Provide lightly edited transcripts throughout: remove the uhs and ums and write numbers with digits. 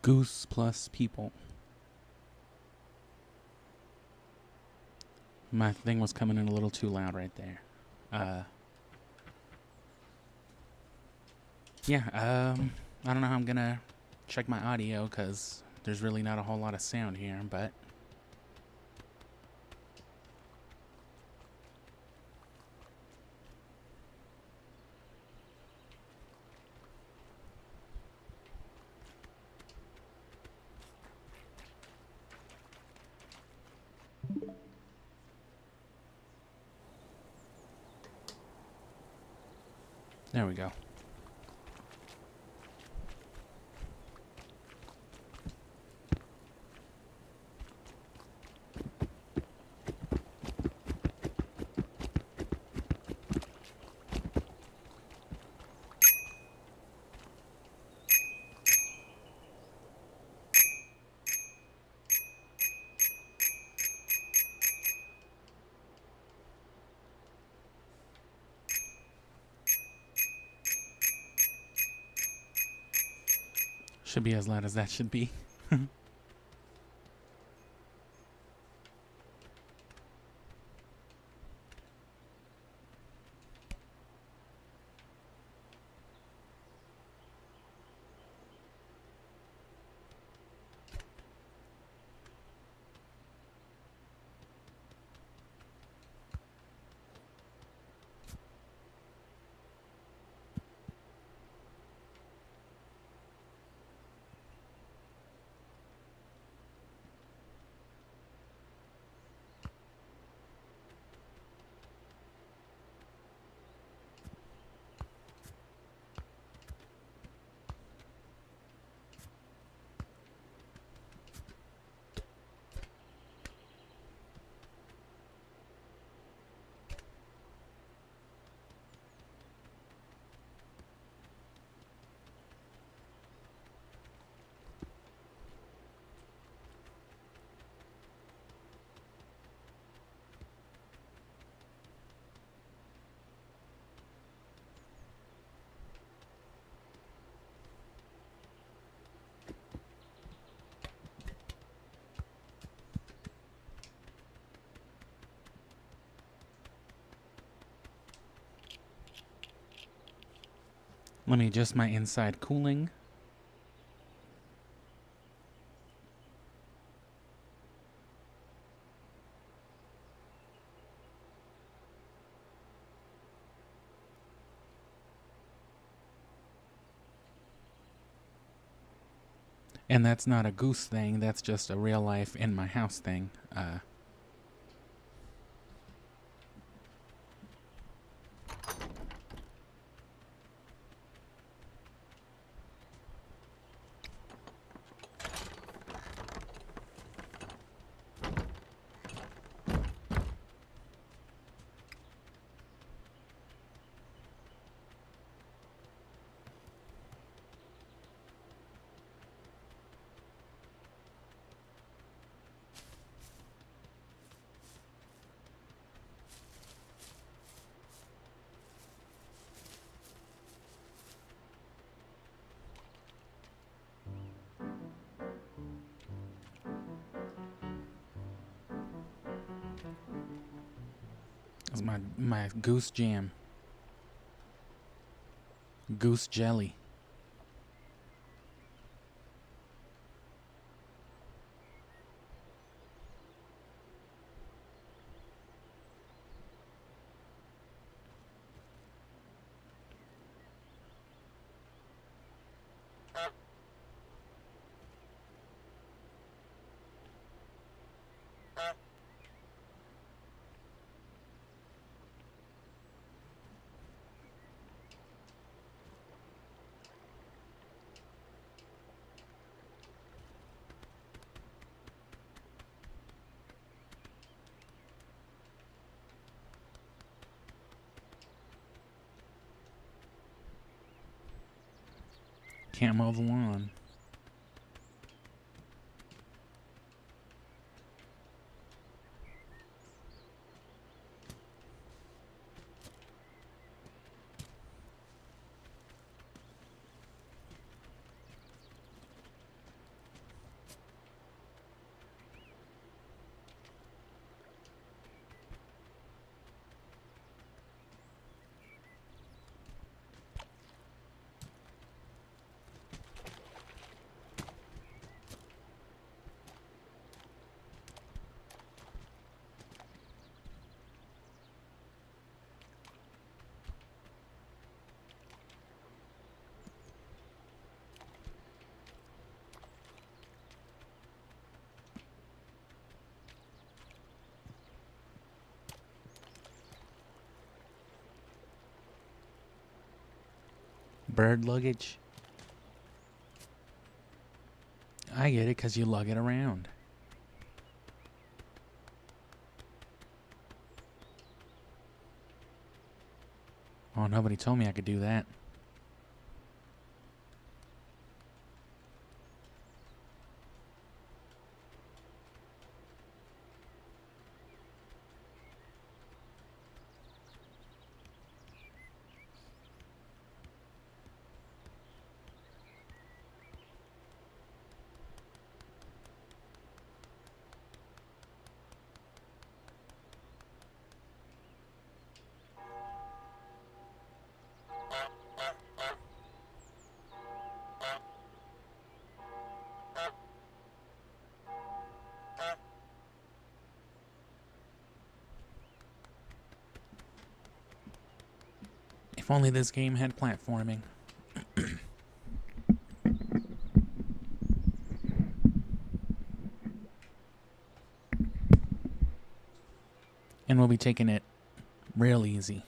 Goose plus people. My thing was coming in a little too loud right there. Yeah, I don't know how I'm gonna check my audio because there's really not a whole lot of sound here, but there we go. Should be as loud as that should be. Let me adjust my inside cooling. And that's not a Goose thing, that's just a real life in my house thing. That's my Goose jam. Goose jelly. Can't mow the lawn. bird luggage? I get it because you lug it around. Oh, nobody told me I could do that. If only this game had platforming. And we'll be taking it real easy.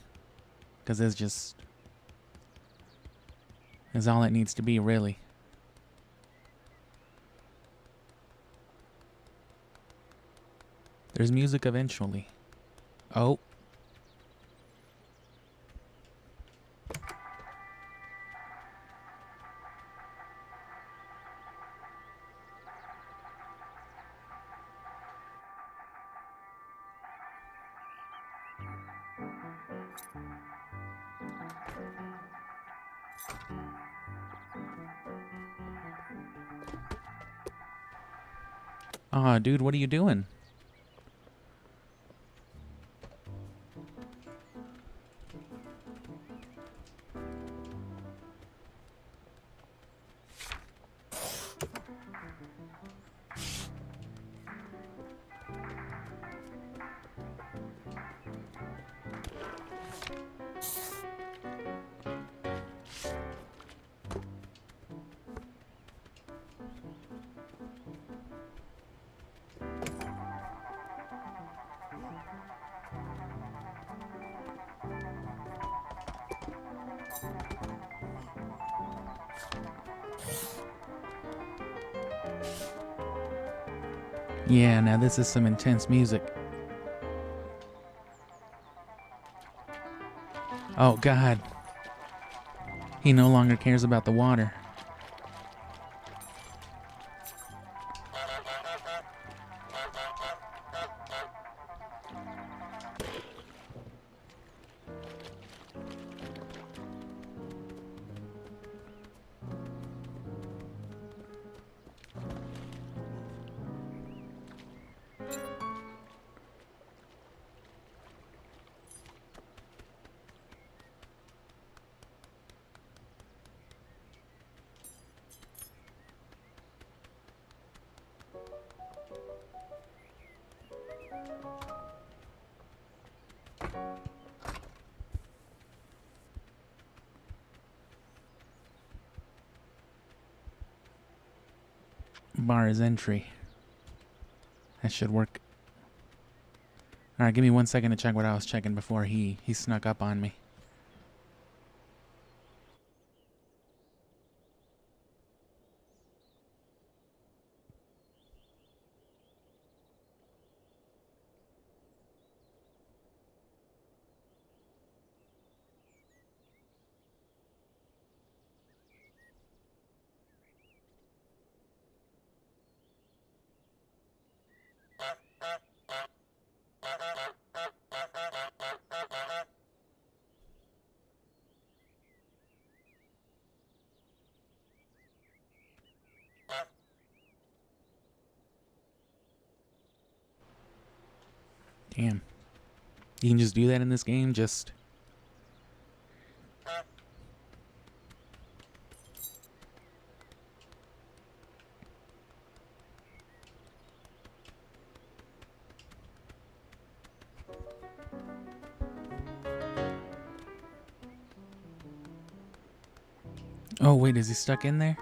Because there's all it needs to be, really. There's music eventually. Oh. Aw, dude, what are you doing? Yeah, now this is some intense music. Oh, God. He no longer cares about the water. Bar is entry. That should work. Alright, give me 1 second to check what I was checking before he snuck up on me. Damn. You can just do that in this game, just... Oh, wait, is he stuck in there?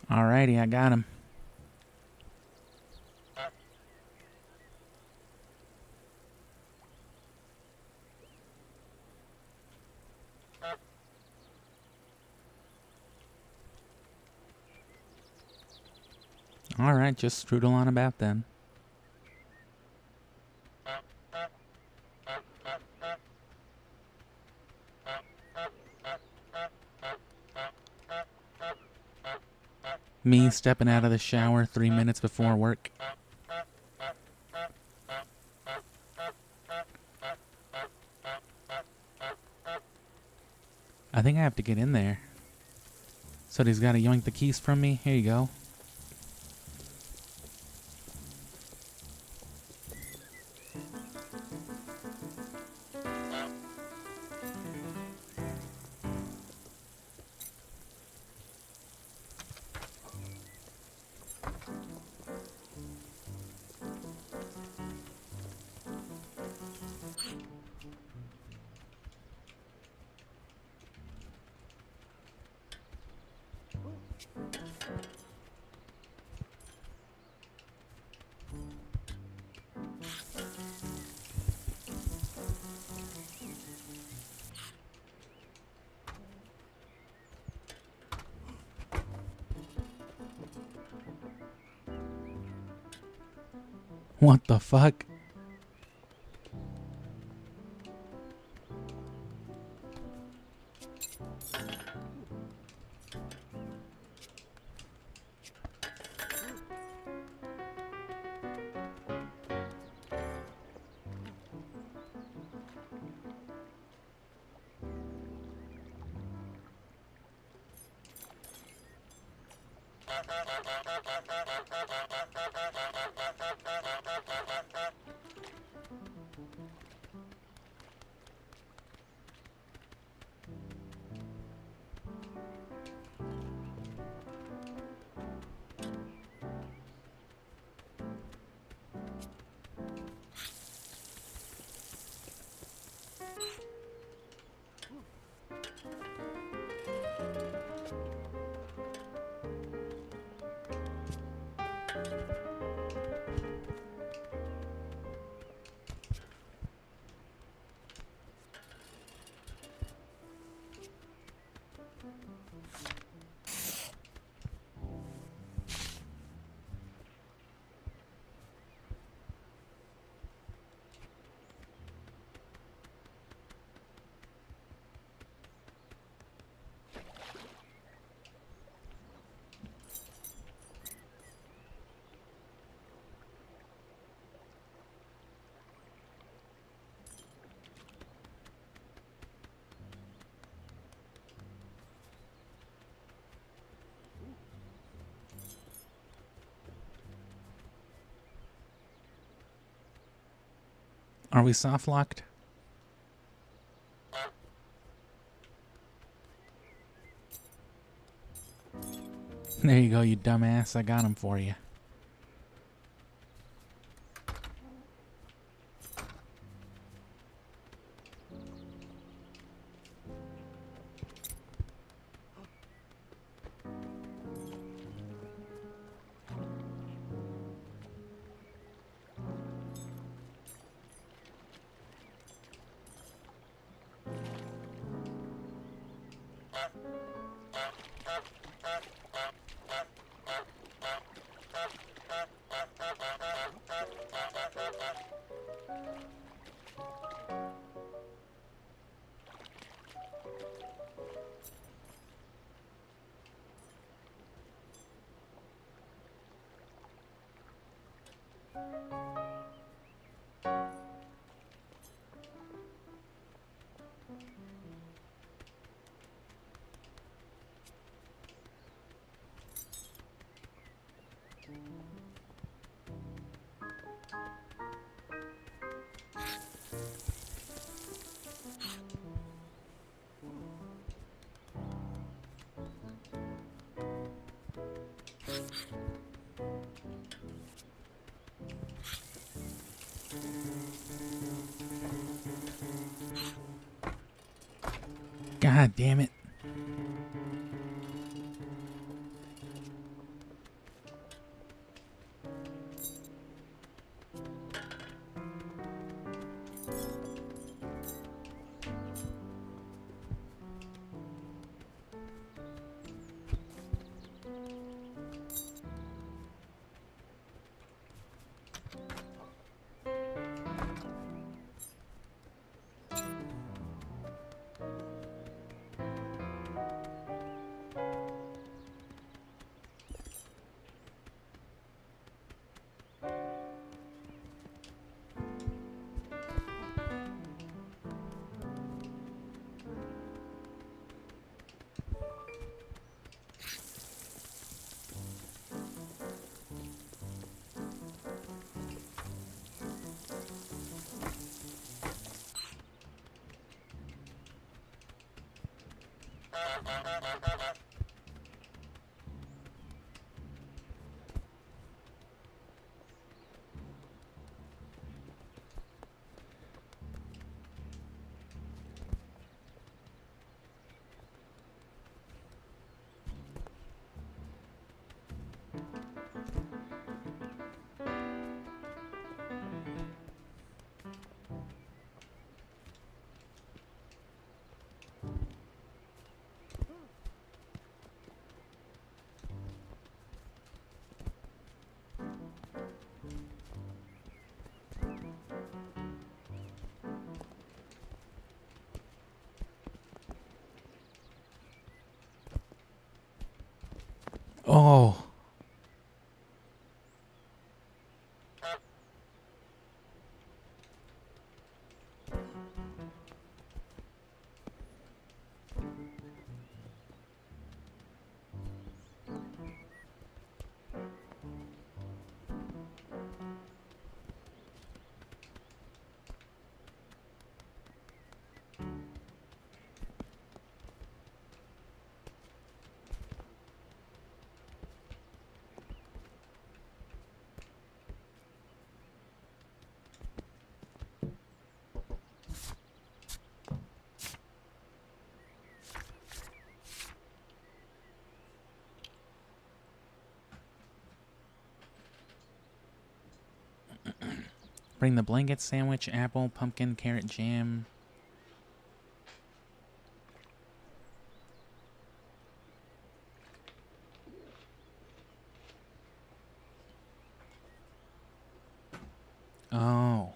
Alrighty, I got him. Alright, just strudel on about then. Me stepping out of the shower 3 minutes before work. I think I have to get in there. So he's got to yoink the keys from me. Here you go. What the fuck? Are we soft locked? There you go, you dumbass. I got him for you. God damn it. Oh. Bring the blanket sandwich, apple, pumpkin, carrot jam. Oh.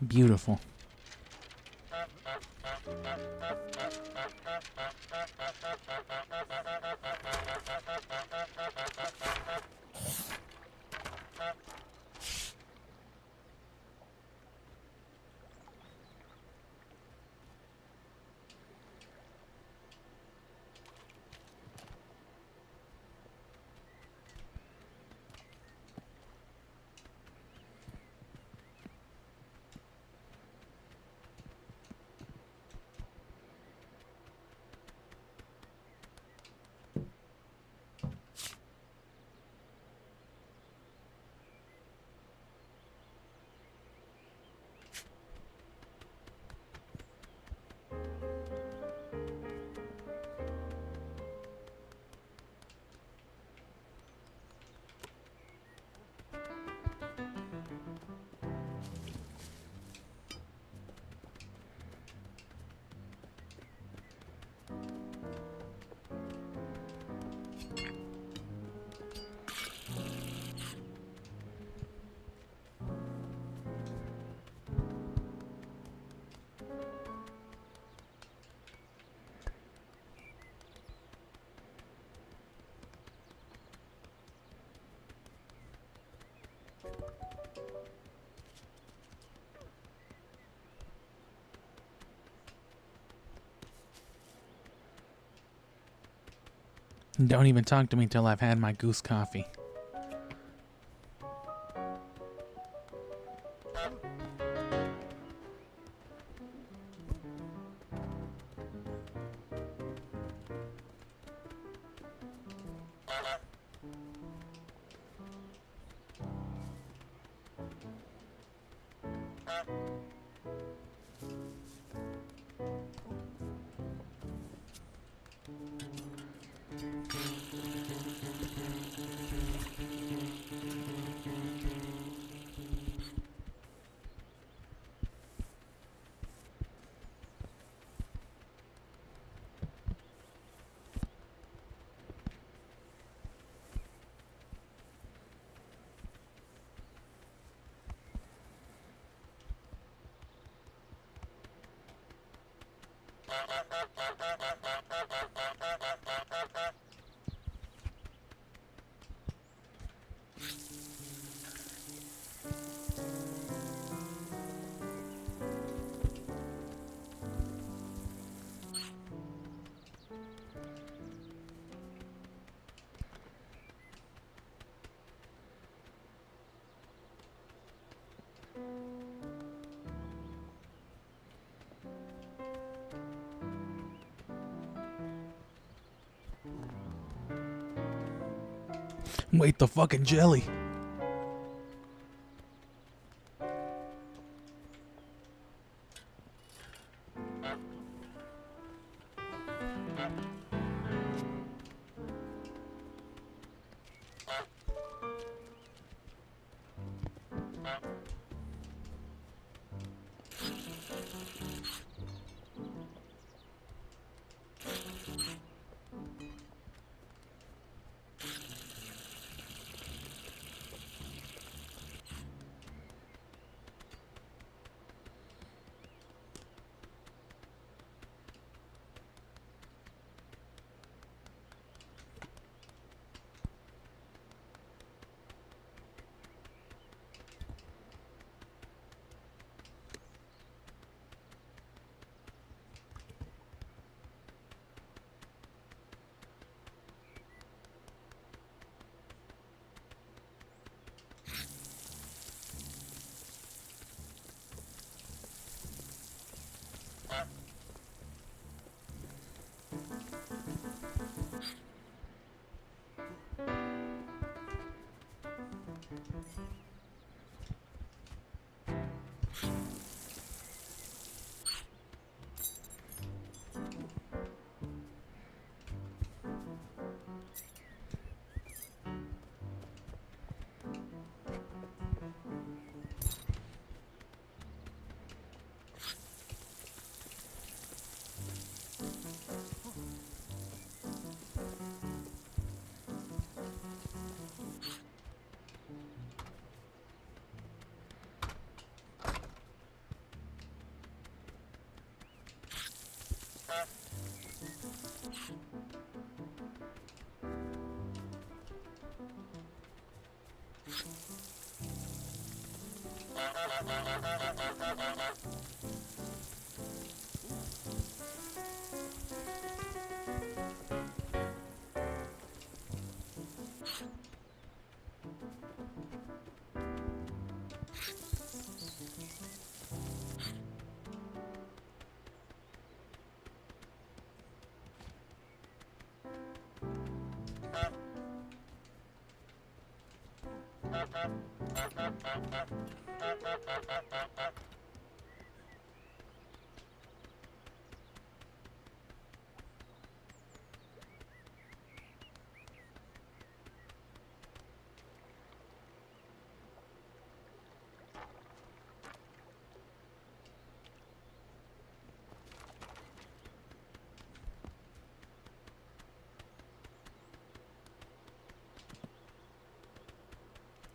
Beautiful. Don't even talk to me till I've had my Goose coffee. Wait, the fucking jelly.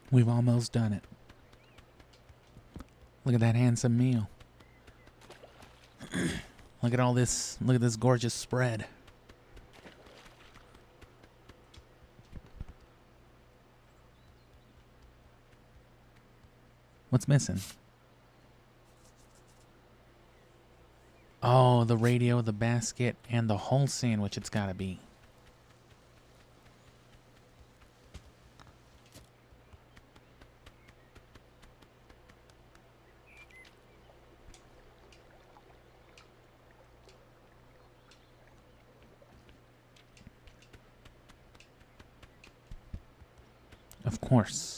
We've almost done it. Look at that handsome meal. Look at all this. Look at this gorgeous spread. What's missing? Oh, the radio, the basket, and the whole sandwich it's gotta be. Of course.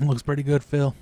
Looks pretty good, Phil.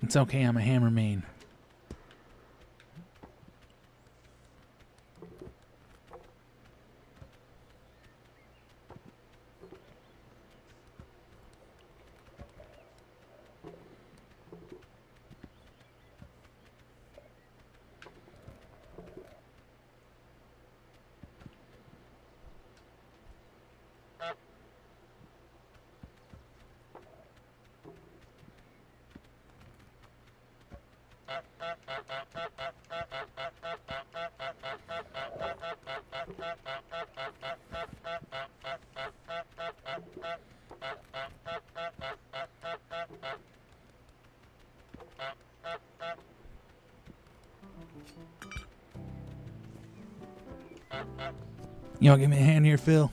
It's okay, I'm a hammer main. You want to give me a hand here, Phil?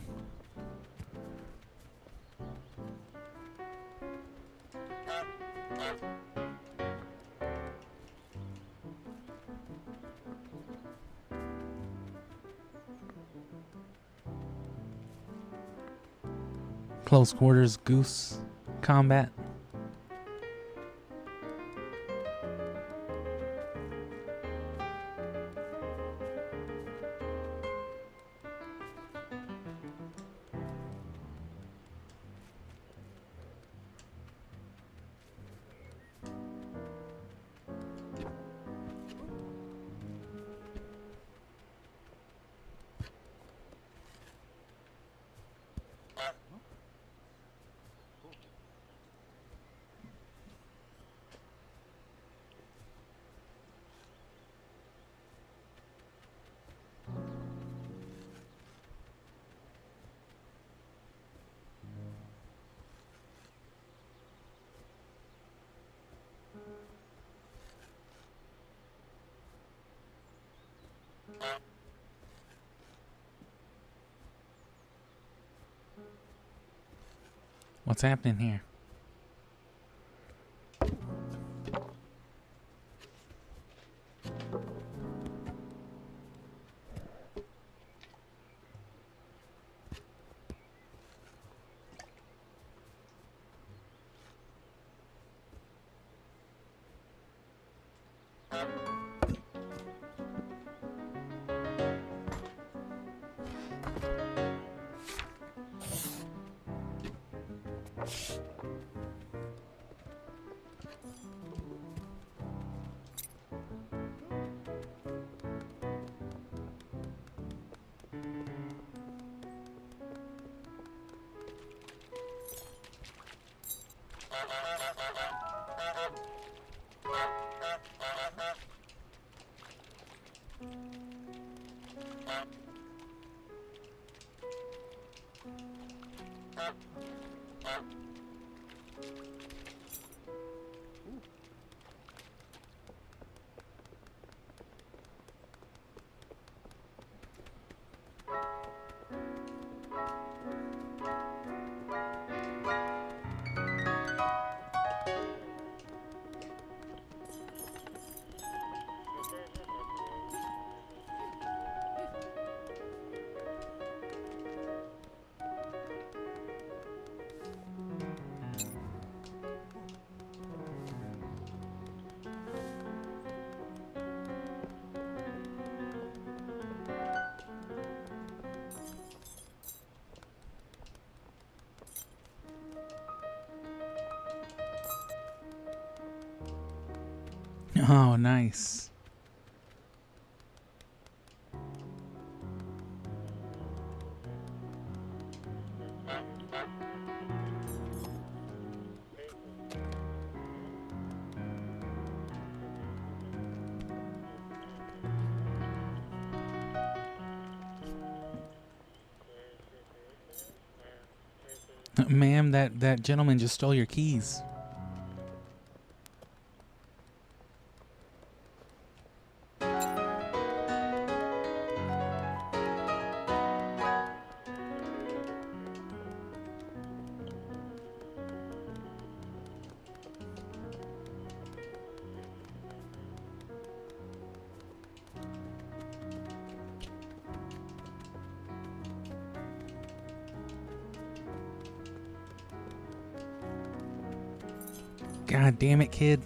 Close quarters Goose combat. What's happening here? Oh, nice. Ma'am, that gentleman just stole your keys. God damn it, kid.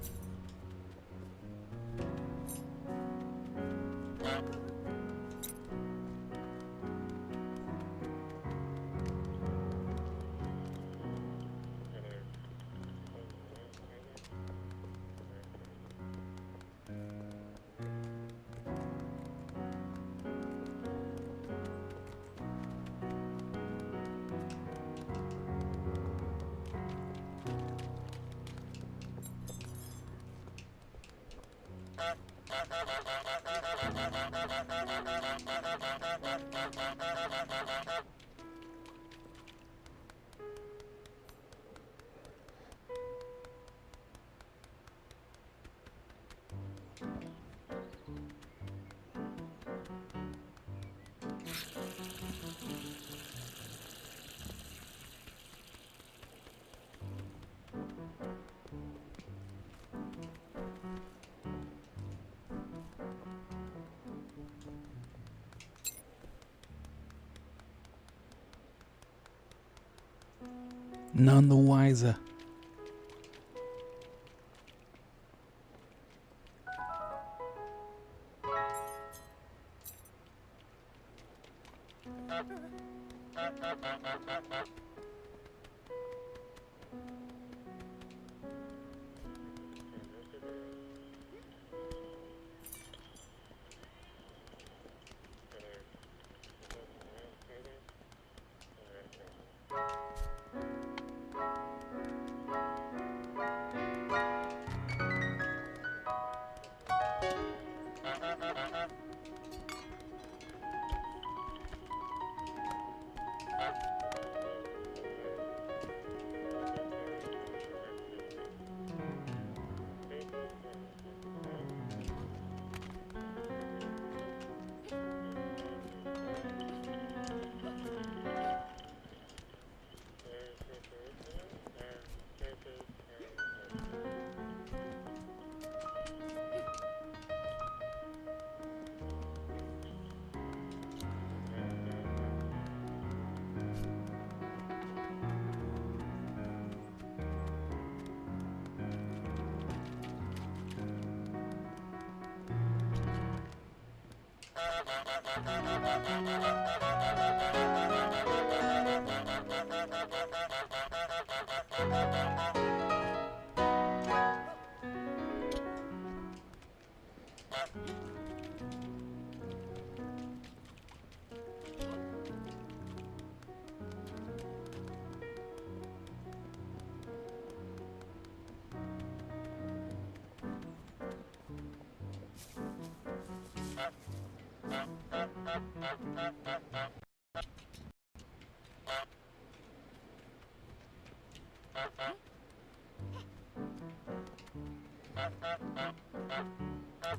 None the wiser.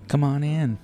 Come on in.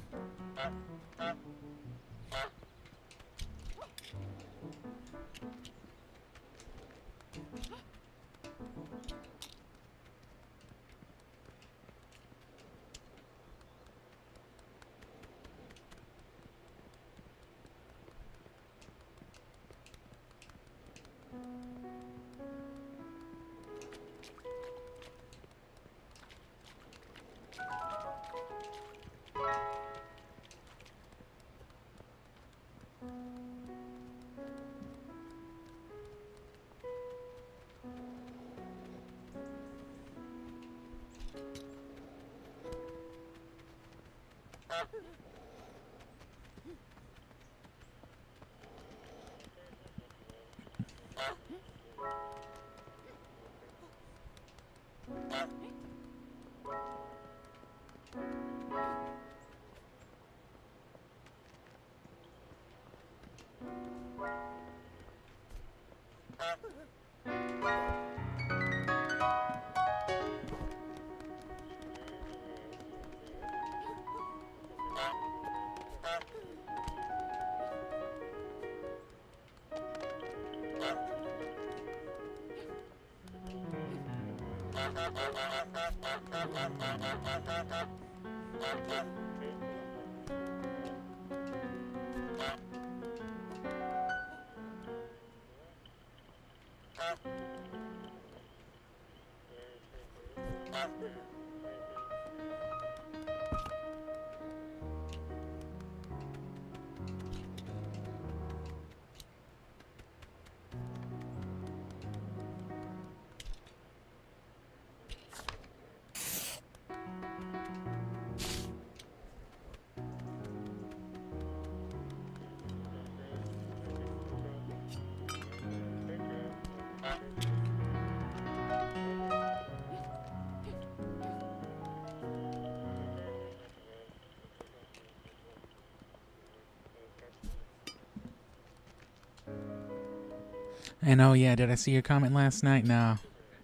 And oh yeah, did I see your comment last night? No,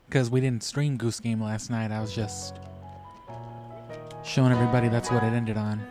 because we didn't stream Goose Game last night. I was just showing everybody that's what it ended on.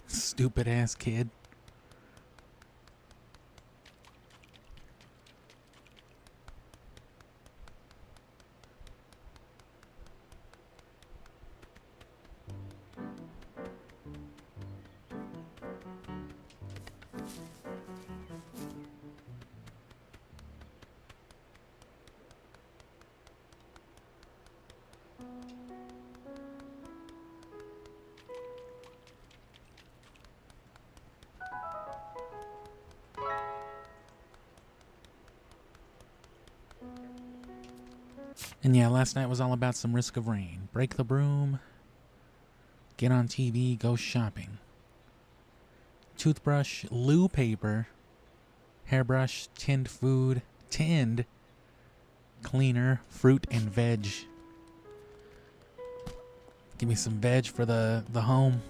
Stupid ass kid. And yeah, last night was all about some Risk of Rain. Break the broom, get on TV, go shopping. Toothbrush, loo paper, hairbrush, tinned food, tinned cleaner, fruit and veg. Give me some veg for the home.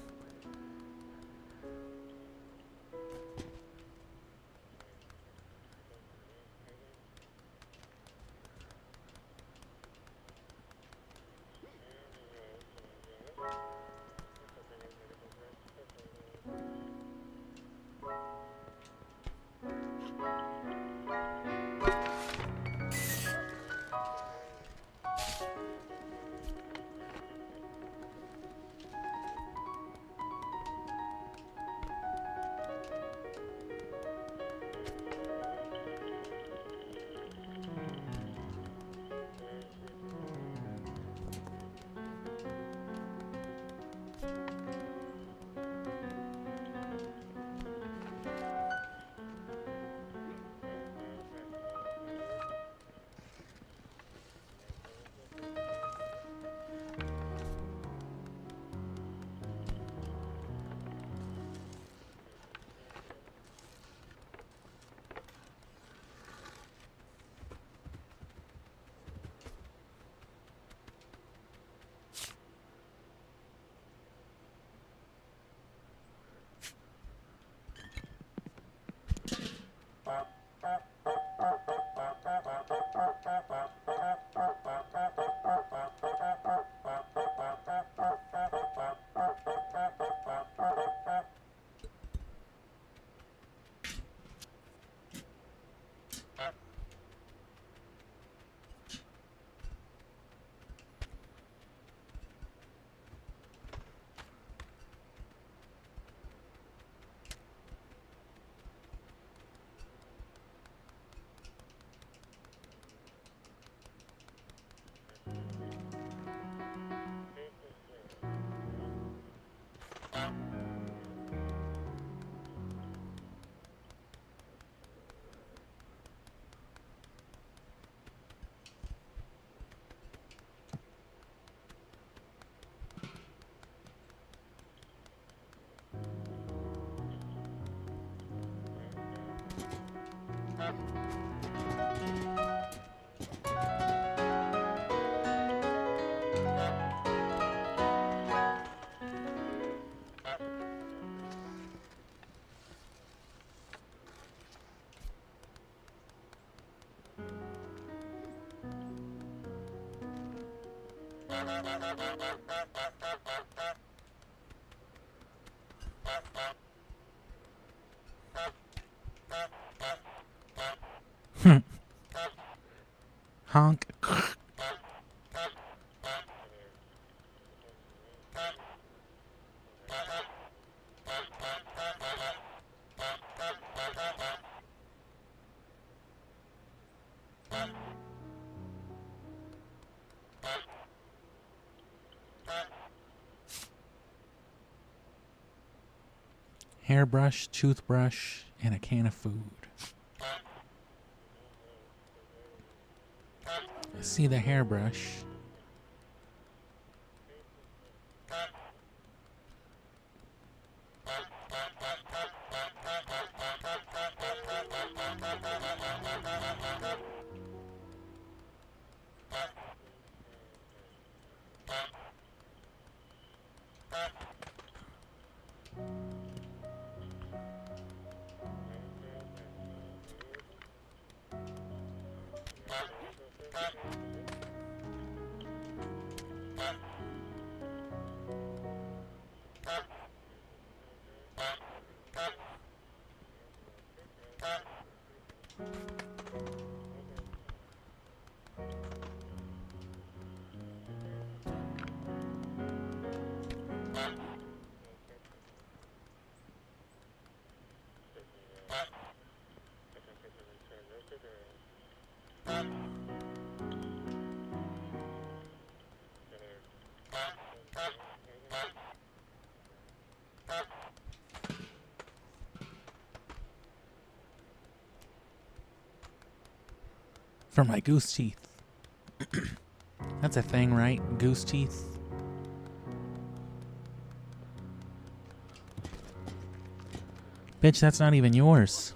Honk. Hairbrush, toothbrush, and a can of food. I see the hairbrush. For my goose teeth. That's a thing, right? Goose teeth. Bitch, that's not even yours.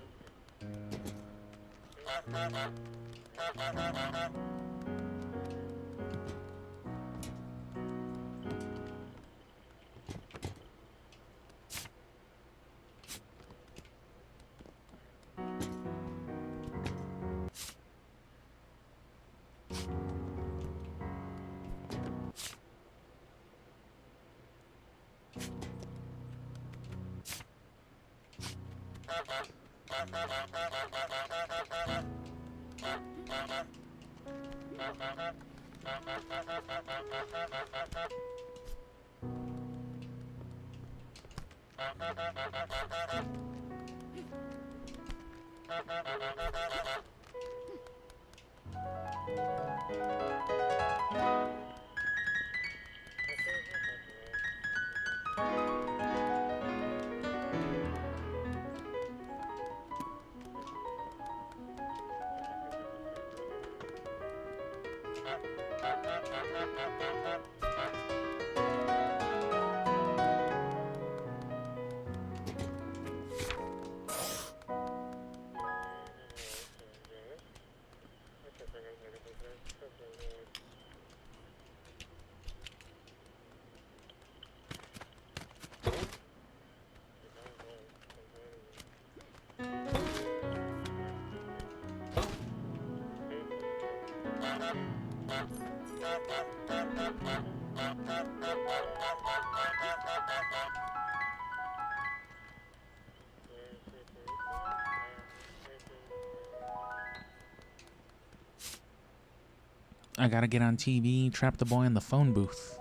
I gotta get on TV, trap the boy in the phone booth.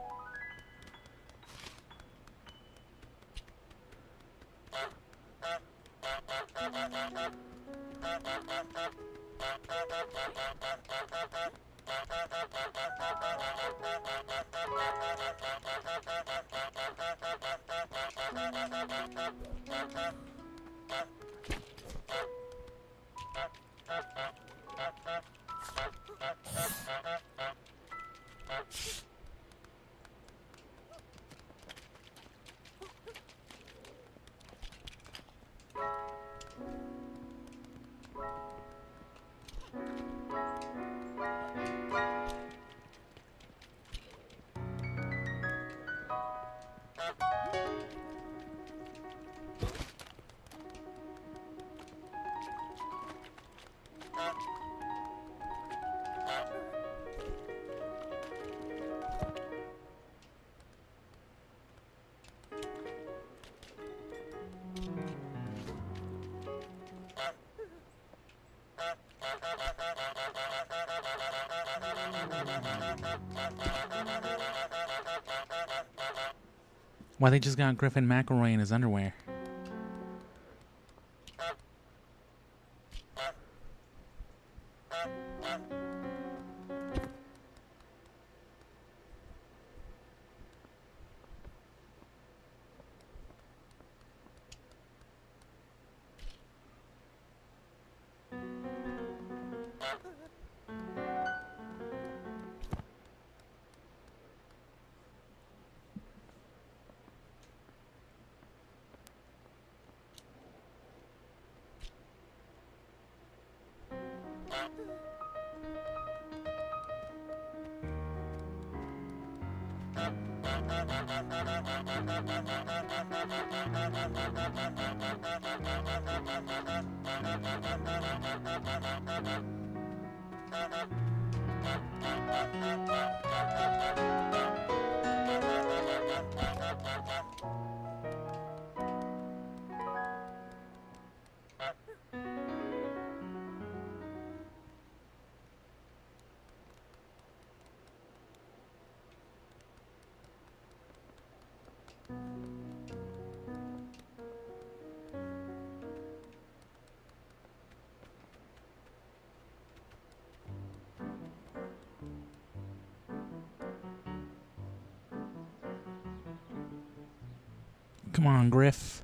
Why they just got Griffin McElroy in his underwear? Come on, Griff.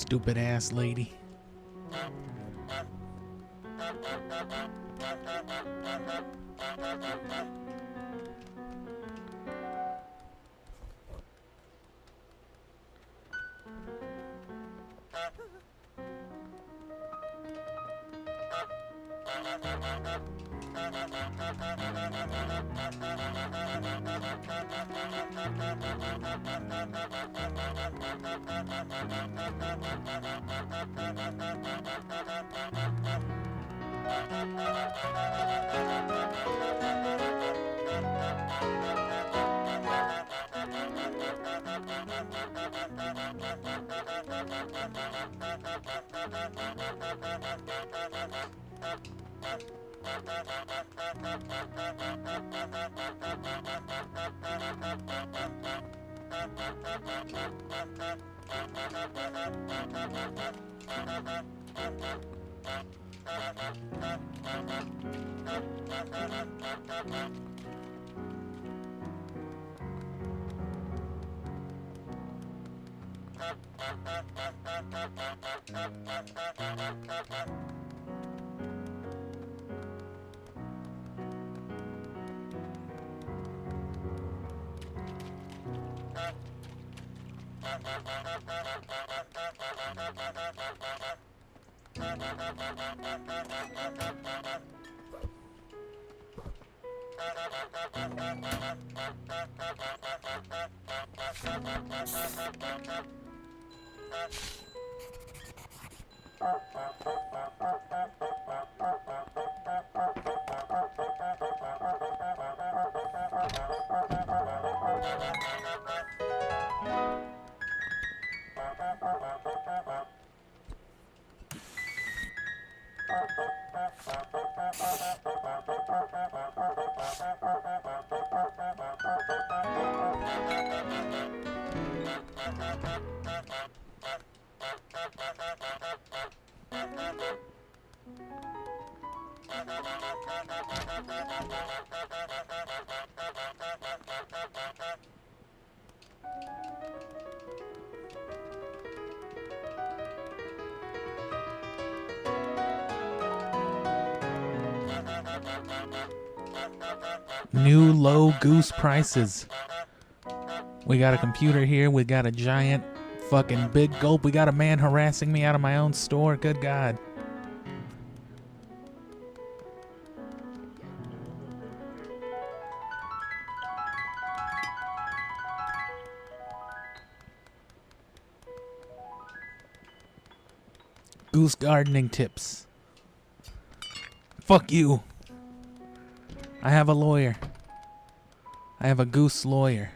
Stupid ass lady. New low Goose prices. We got a computer here. We got a giant fucking big gulp. We got a man harassing me out of my own store. Good God. Goose gardening tips. Fuck you. I have a lawyer. I have a goose lawyer.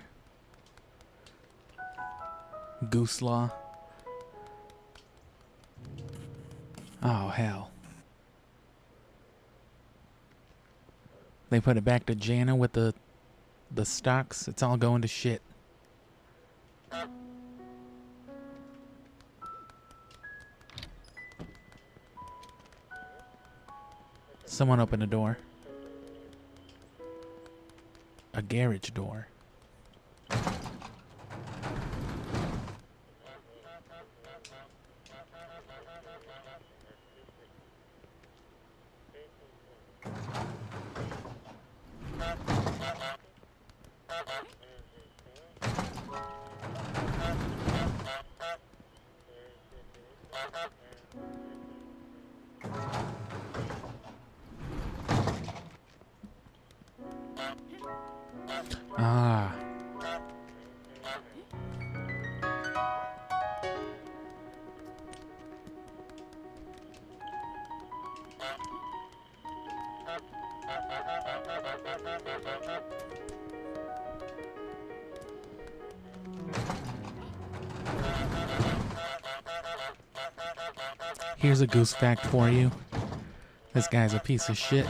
Goose law. Oh, hell. They put it back to Jana with the stocks. It's all going to shit. Someone open the door. A garage door. Ah. Here's a goose fact for you. This guy's a piece of shit.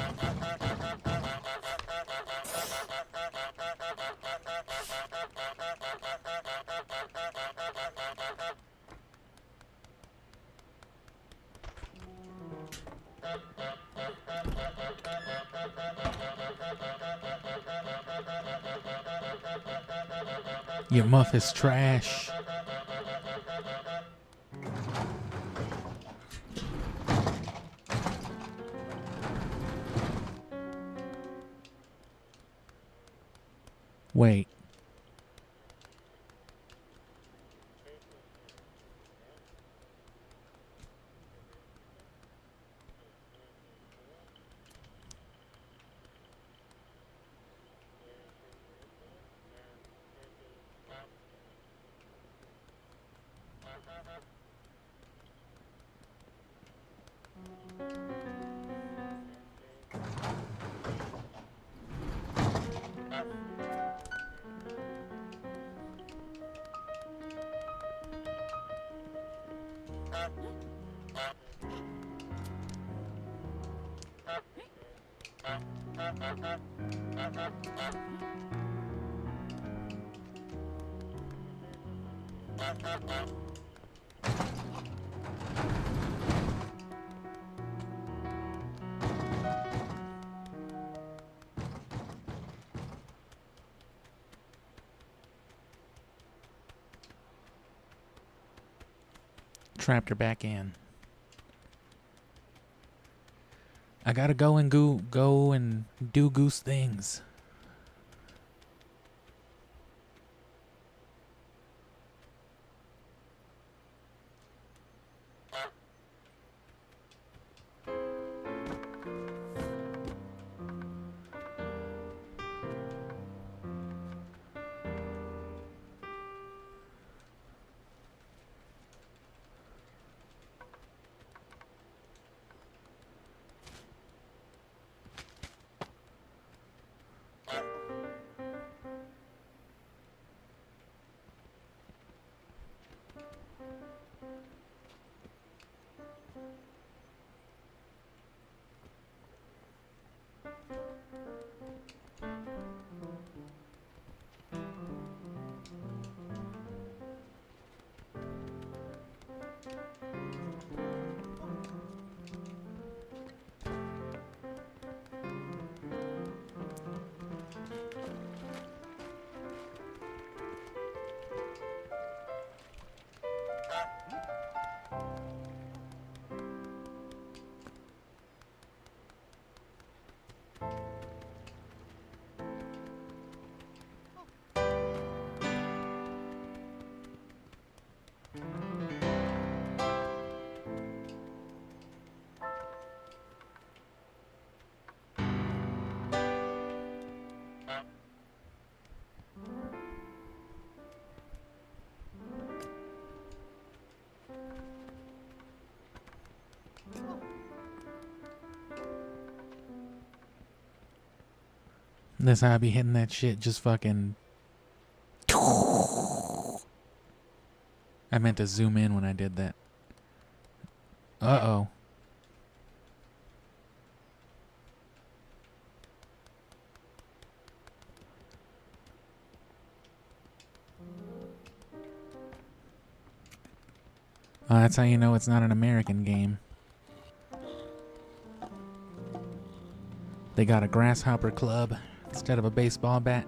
Your muff is trash. Wait. Trapped her back in. I gotta go and go and do Goose things. That's how I be hitting that shit, just fucking... I meant to zoom in when I did that. Uh-oh. Oh, that's how you know it's not an American game. They got a grasshopper club instead of a baseball bat.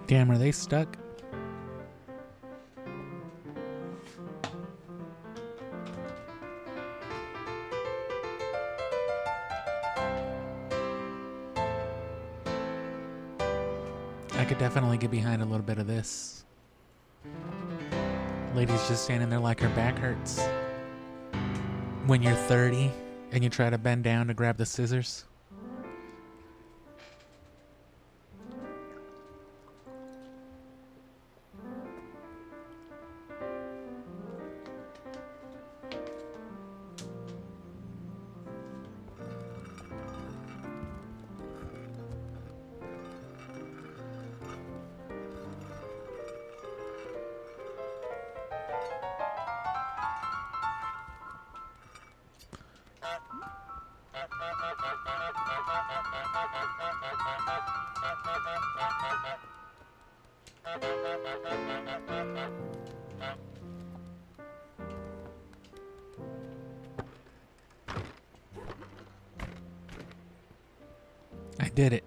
Damn, are they stuck? I could definitely get behind a little bit of this. Lady's just standing there like her back hurts. When you're 30 and you try to bend down to grab the scissors. I did it.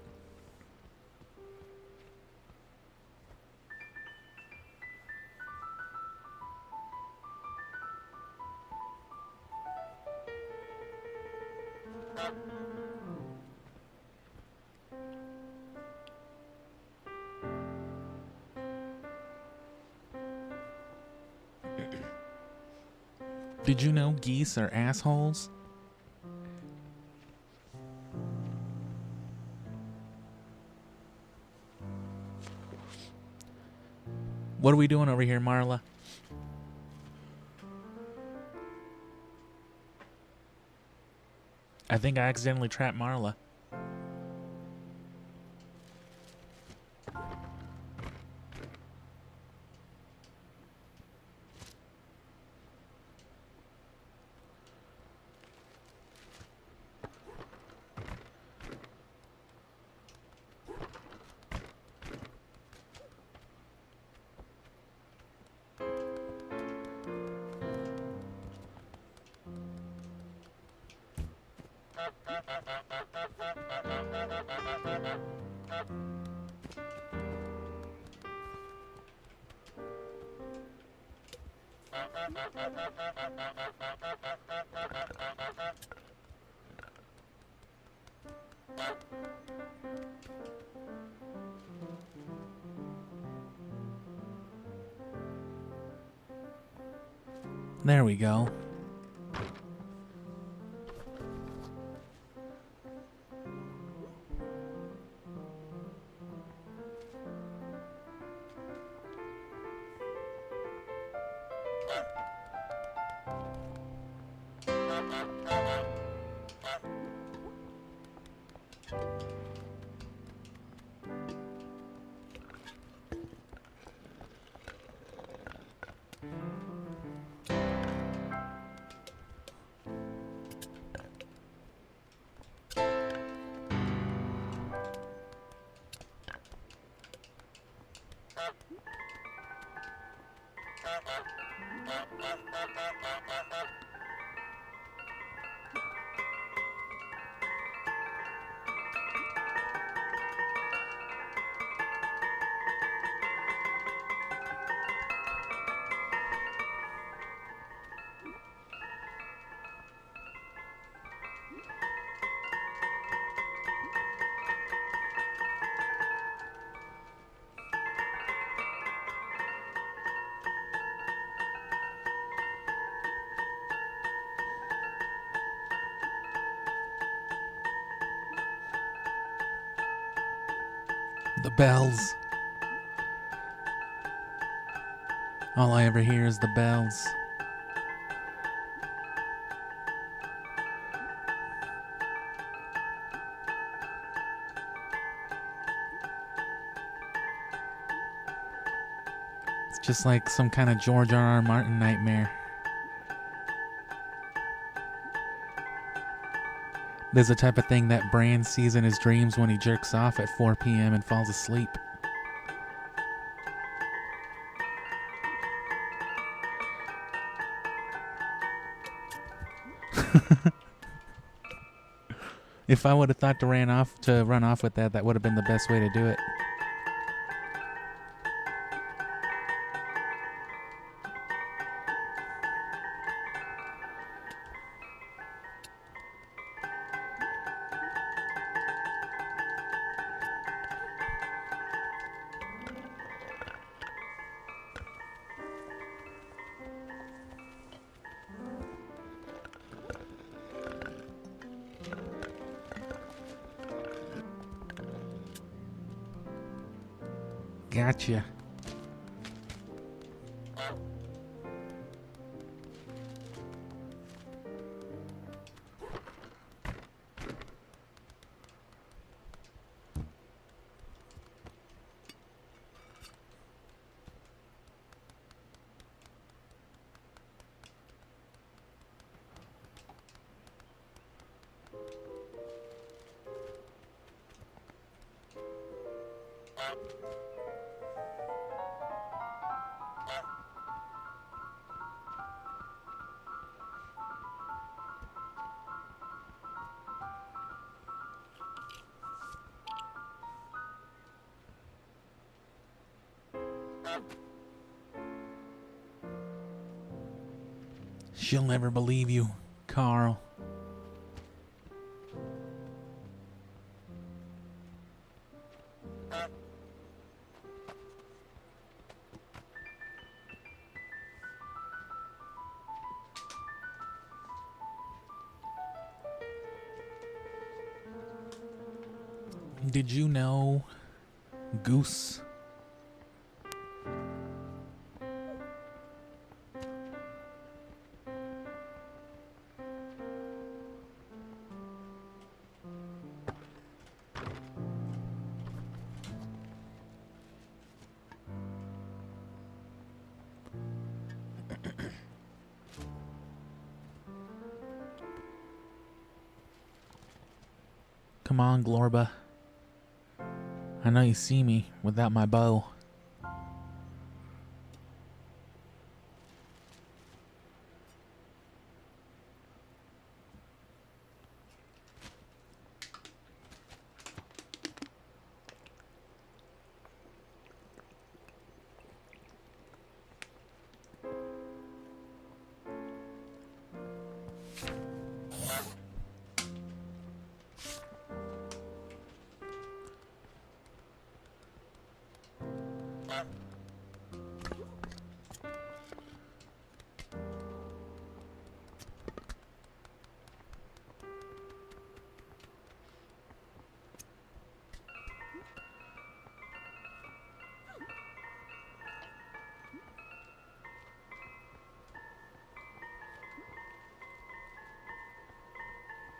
Did you know geese are assholes? What are we doing over here, Marla? I think I accidentally trapped Marla. There we go. The bells. All I ever hear is the bells. It's just like some kind of George R.R. Martin nightmare. There's the type of thing that Bran sees in his dreams when he jerks off at 4 p.m. and falls asleep. If I would have thought to run off with that, that would have been the best way to do it. Gotcha. She'll never believe you, Carl. Did you know, Goose? Come on, Glorba. I know you see me without my bow.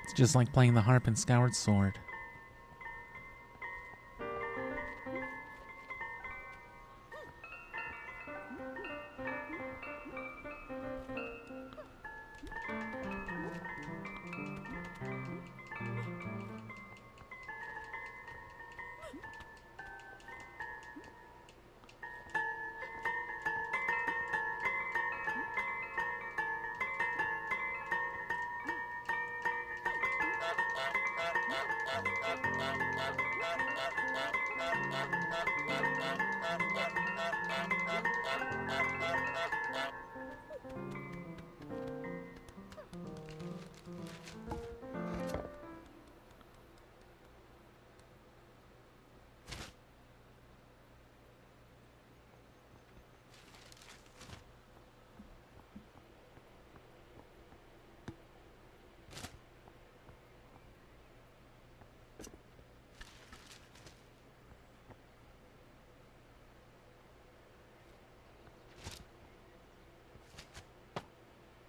It's just like playing the harp and Skyward Sword.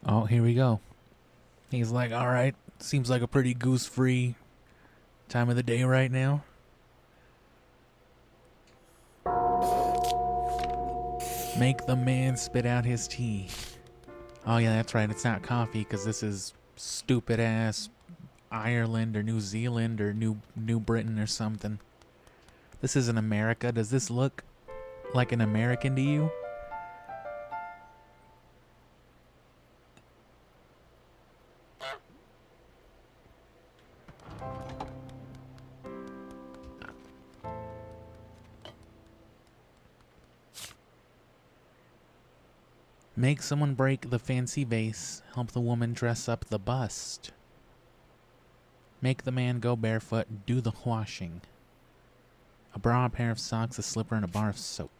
Oh, here we go. He's like, alright, seems like a pretty goose-free time of the day right now. Make the man spit out his tea. Oh yeah, that's right, it's not coffee, because this is stupid-ass Ireland or New Zealand or New Britain or something. This isn't America. Does this look like an American to you? Make someone break the fancy vase. Help the woman dress up the bust. Make the man go barefoot. Do the washing. A bra, a pair of socks, a slipper, and a bar of soap.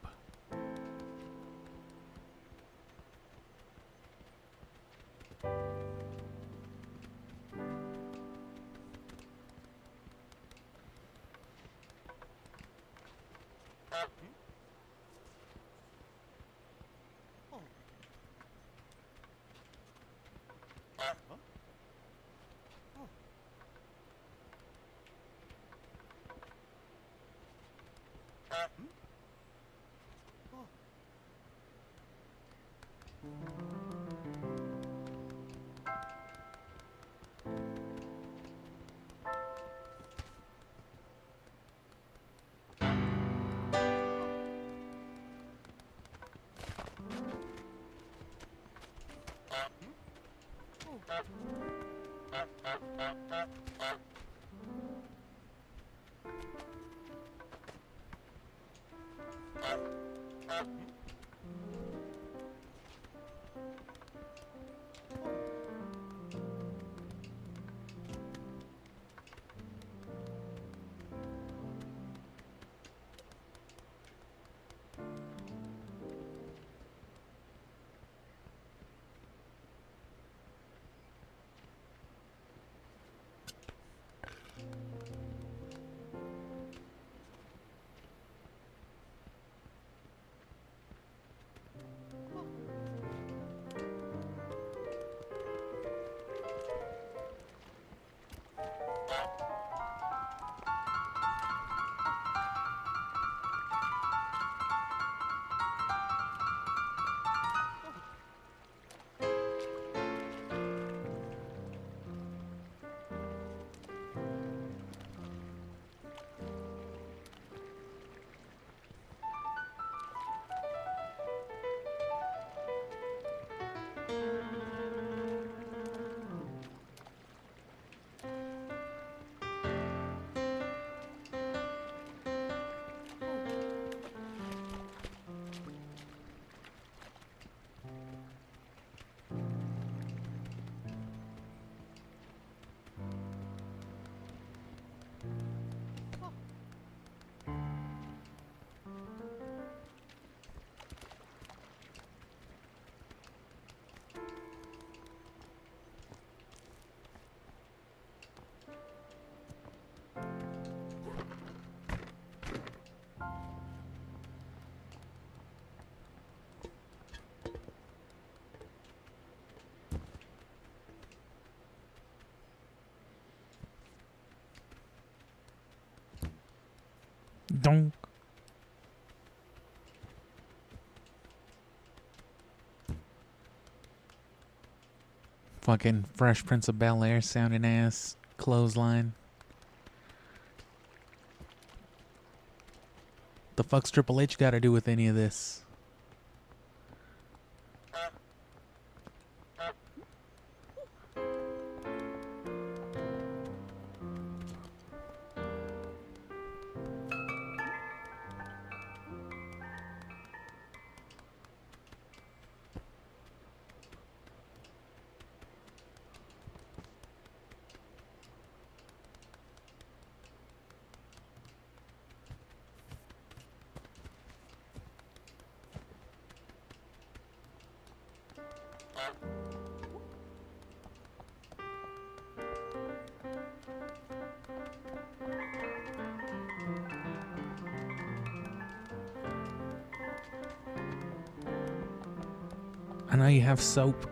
Donk. Fucking Fresh Prince of Bel-Air sounding ass clothesline. The fuck's Triple H got to do with any of this? I know you have soap.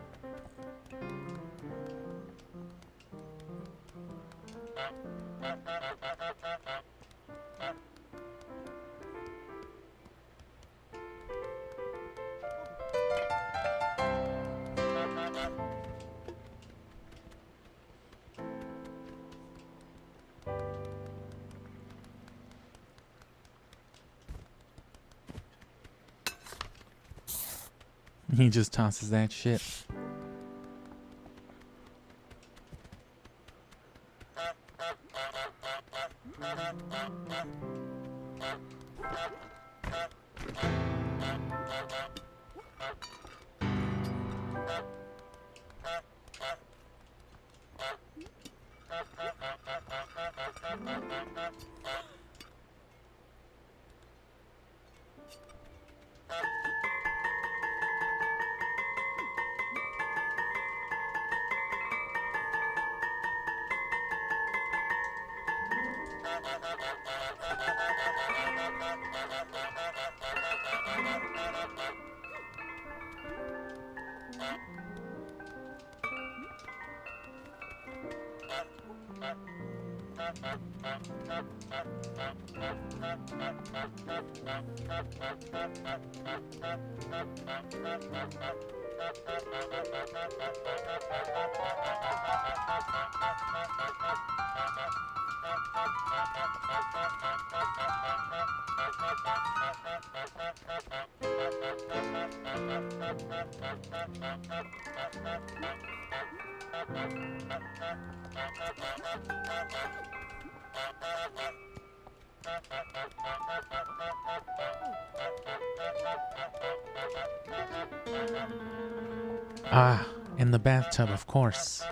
He just tosses that shit. Ah, in the bathtub, of course.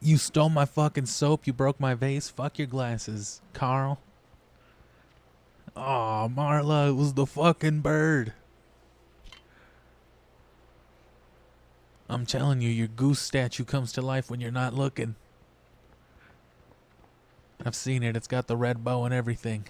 You stole my fucking soap, you broke my vase, fuck your glasses, Carl. Aw, Marla, it was the fucking bird. I'm telling you, your goose statue comes to life when you're not looking. I've seen it, it's got the red bow and everything.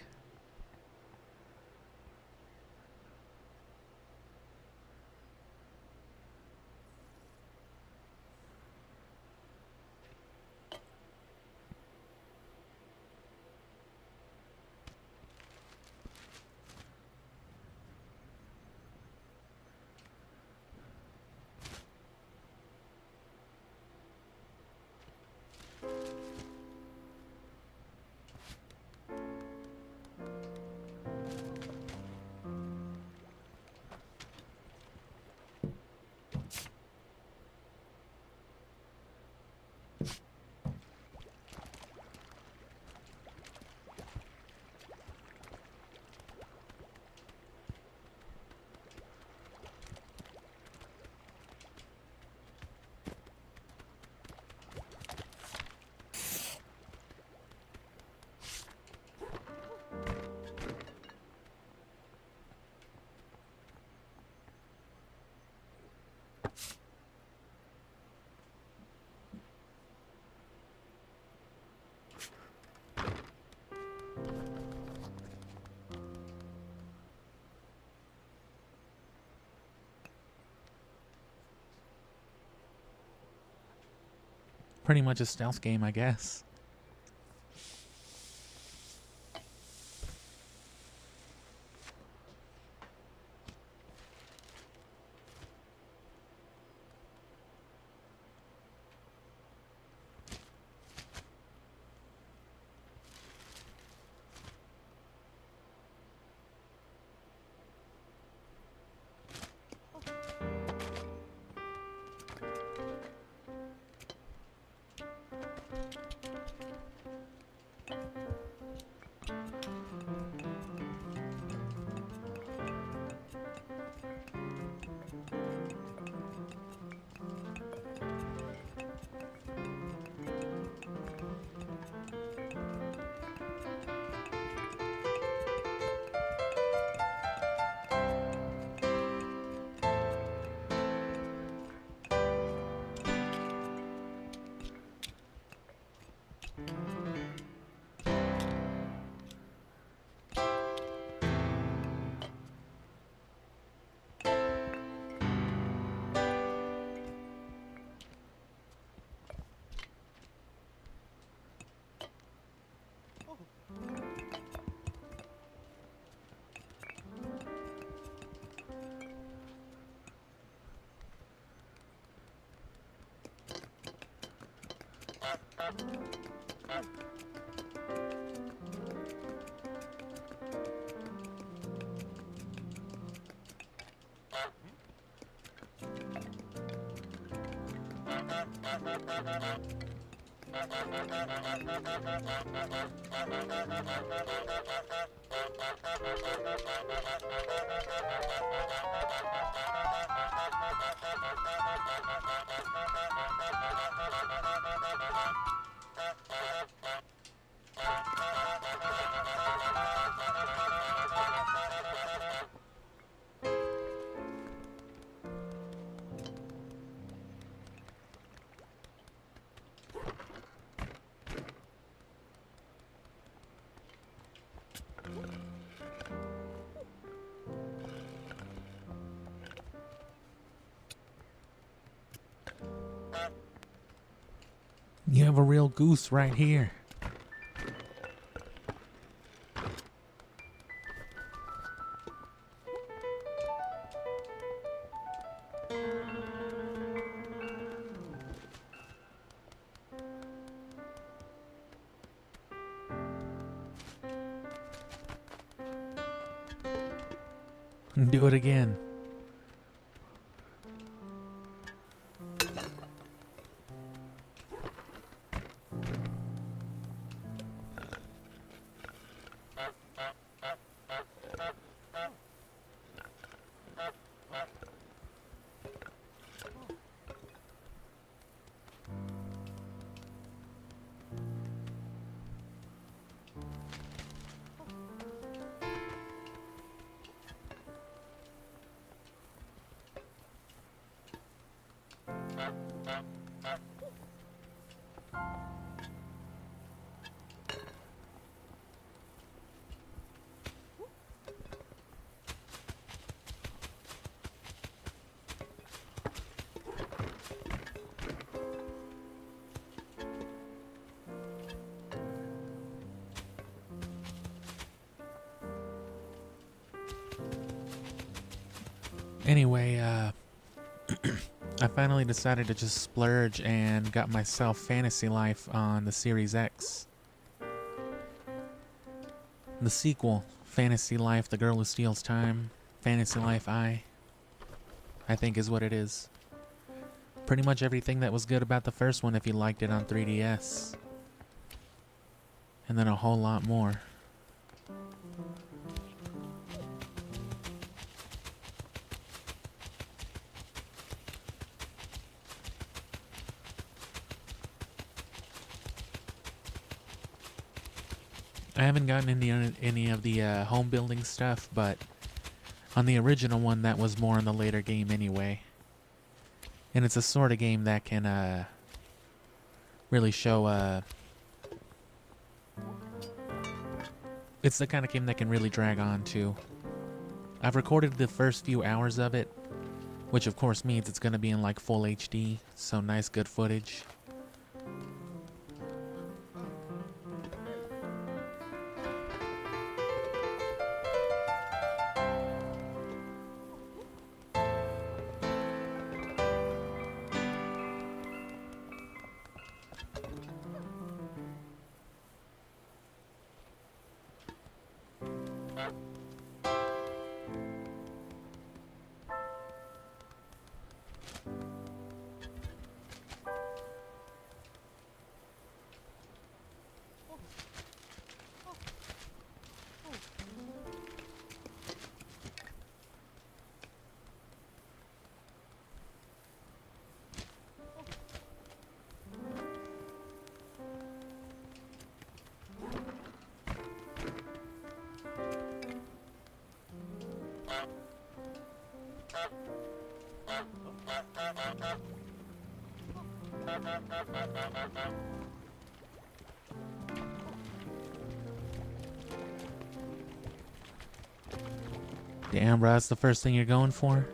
Pretty much a stealth game, I guess. You have a real goose right here. Do it again. Anyway, I finally decided to just splurge and got myself Fantasy Life on the Series X. The sequel, Fantasy Life, The Girl Who Steals Time, Fantasy Life I think is what it is. Pretty much everything that was good about the first one if you liked it on 3DS. And then a whole lot more. I haven't gotten into any of the home building stuff, but on the original one, that was more in the later game anyway. And it's a sort of game that can really show... It's the kind of game that can really drag on, too. I've recorded the first few hours of it, which of course means it's going to be in like full HD, so nice good footage. Damn, bro, that's the first thing you're going for?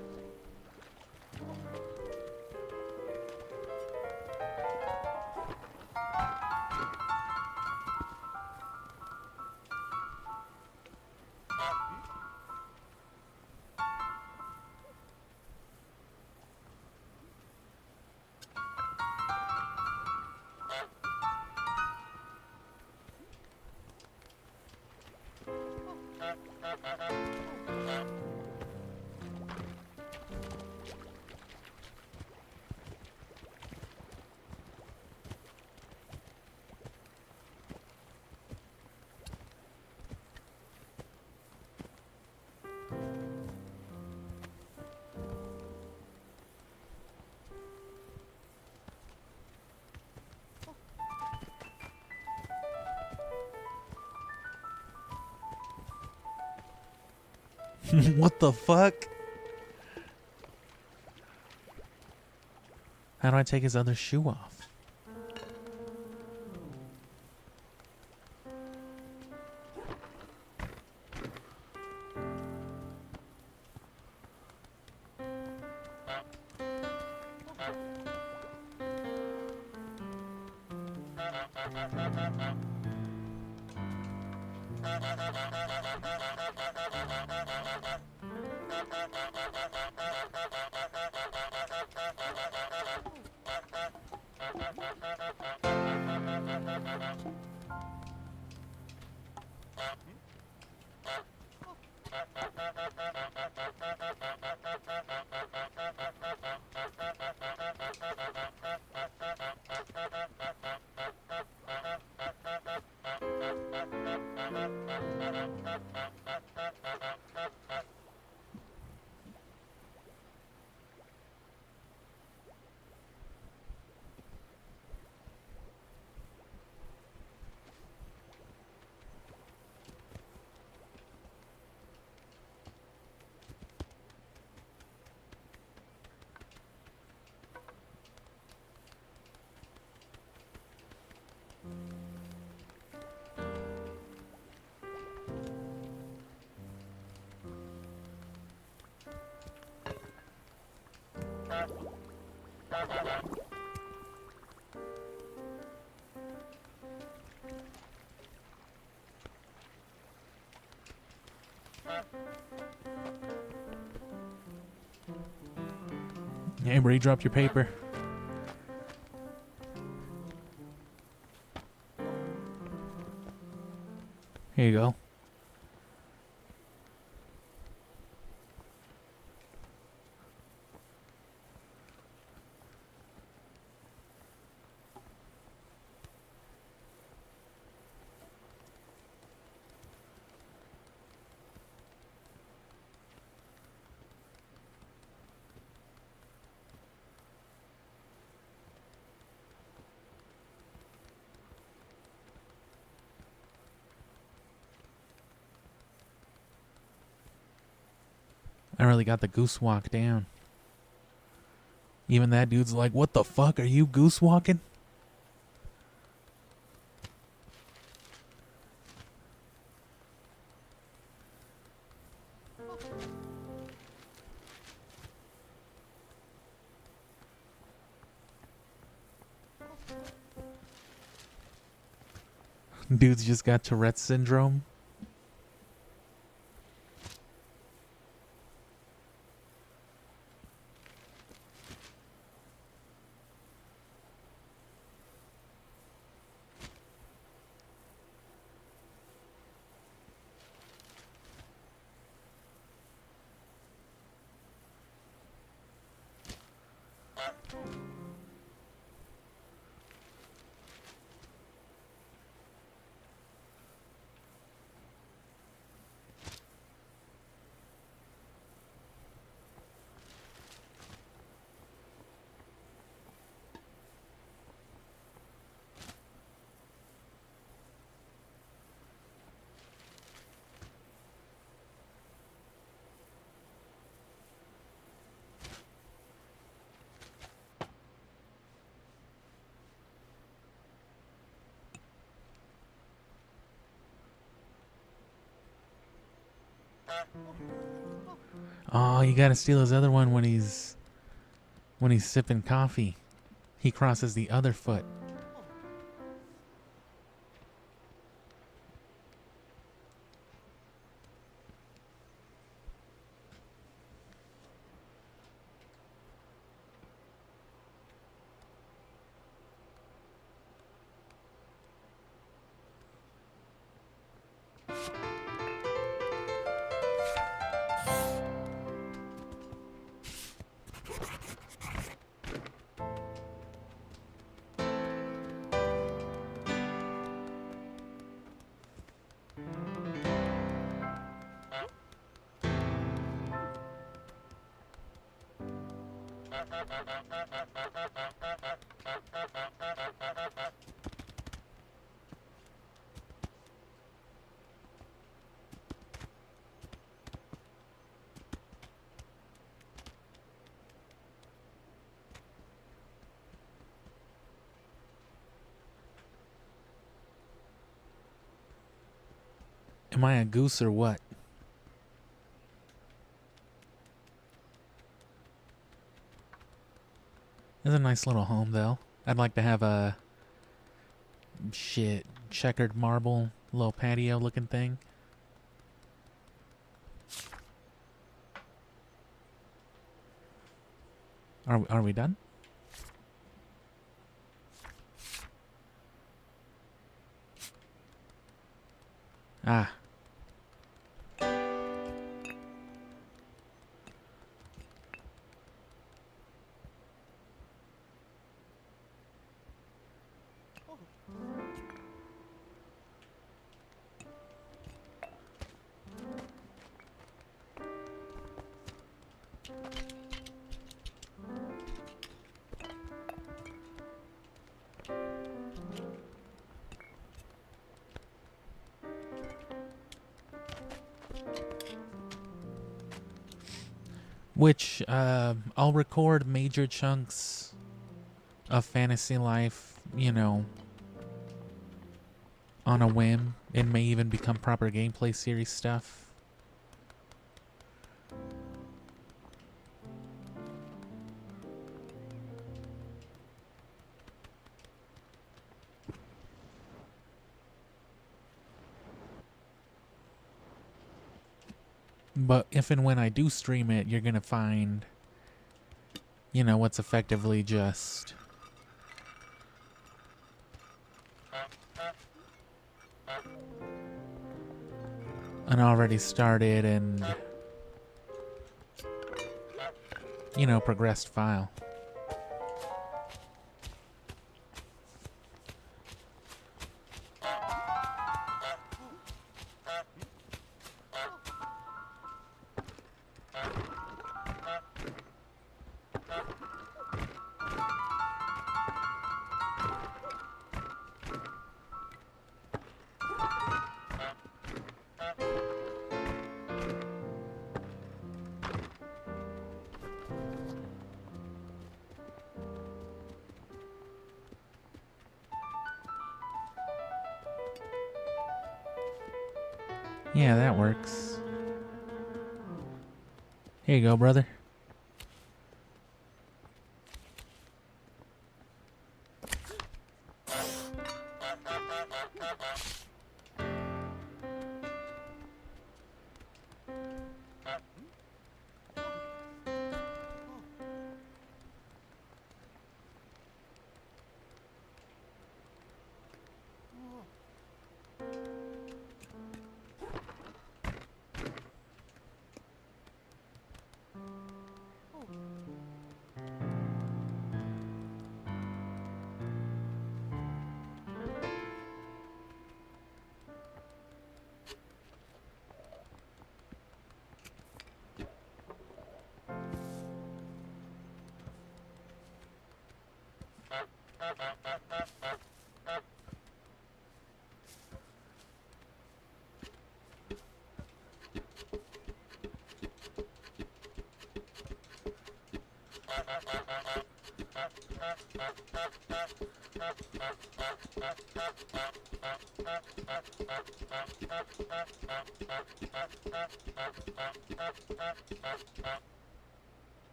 What the fuck? How do I take his other shoe off? Hey, Bree, drop your paper. Here you go. I really got the goose walk down. Even that dude's like, what the fuck? Are you goose walking? Dude's just got Tourette's syndrome. Oh, you gotta steal his other one when he's sipping coffee. He crosses the other foot. Am I a goose or what? It's a nice little home, though. I'd like to have a checkered marble little patio looking thing. Are we done? Ah. Which, I'll record major chunks of Fantasy Life, you know, on a whim. It may even become proper gameplay series stuff. But if and when I do stream it, you're gonna find, you know, what's effectively just an already started and, you know, progressed file. Yeah, that works. Here you go, brother.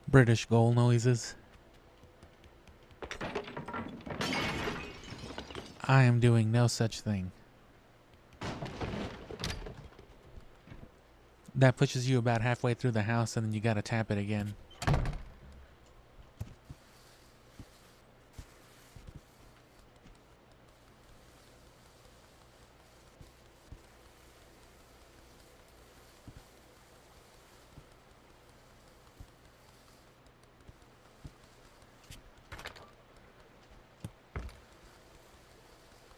British goal noises. I am doing no such thing. That pushes you about halfway through the house and then you gotta tap it again.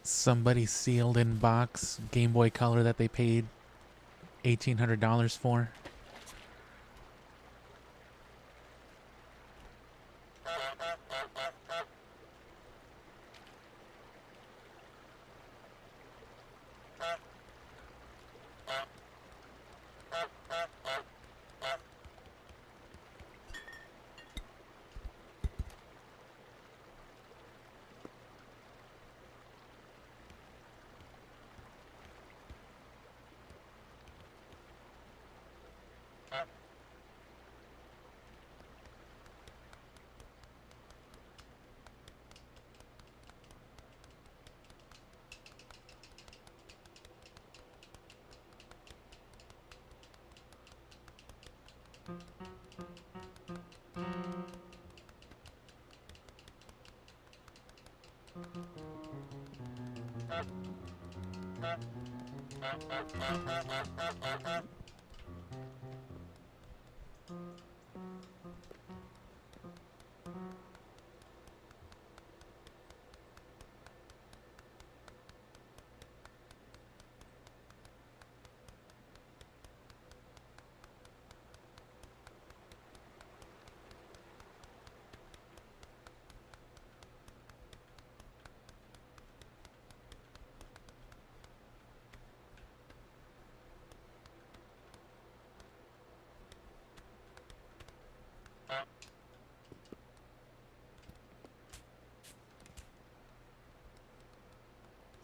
Somebody sealed in box Game Boy Color that they paid $1,800 for.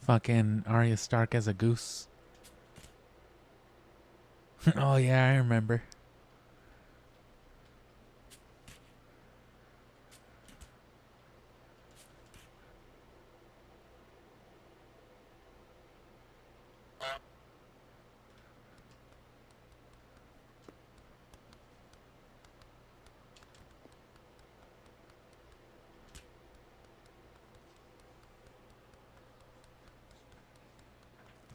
Fucking Arya Stark as a goose. Oh yeah, I remember.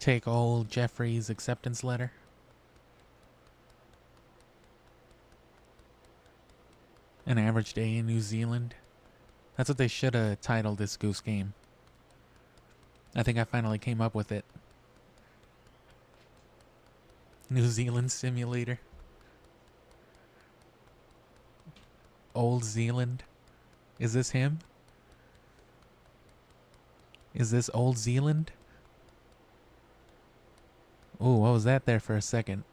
Take old Jeffrey's acceptance letter. An average day in New Zealand. That's what they should have titled this Goose game. I think I finally came up with it. New Zealand Simulator. Old Zealand. Is this him? Is this Old Zealand? Ooh, what was that there for a second?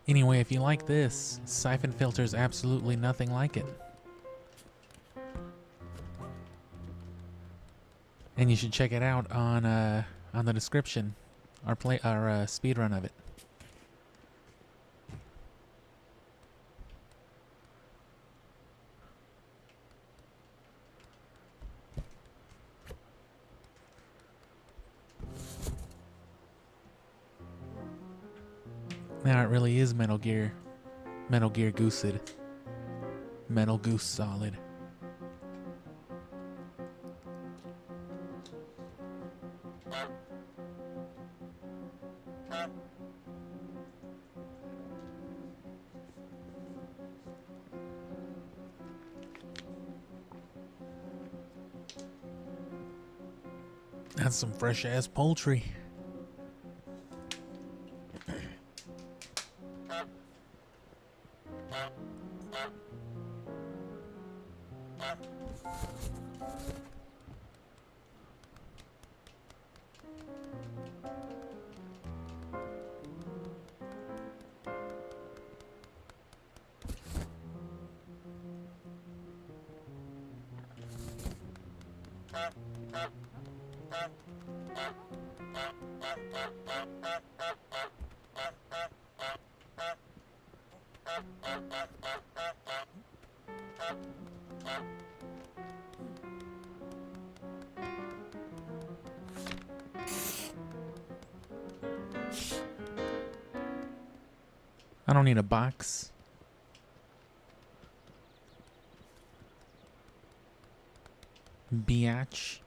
Anyway, if you like this, Syphonfilter is absolutely nothing like it. And you should check it out on the description, our speedrun of it. Now it really is Metal Gear Goosed. Metal Goose Solid. That's some fresh ass poultry. I don't need a box. Biatch.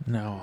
No.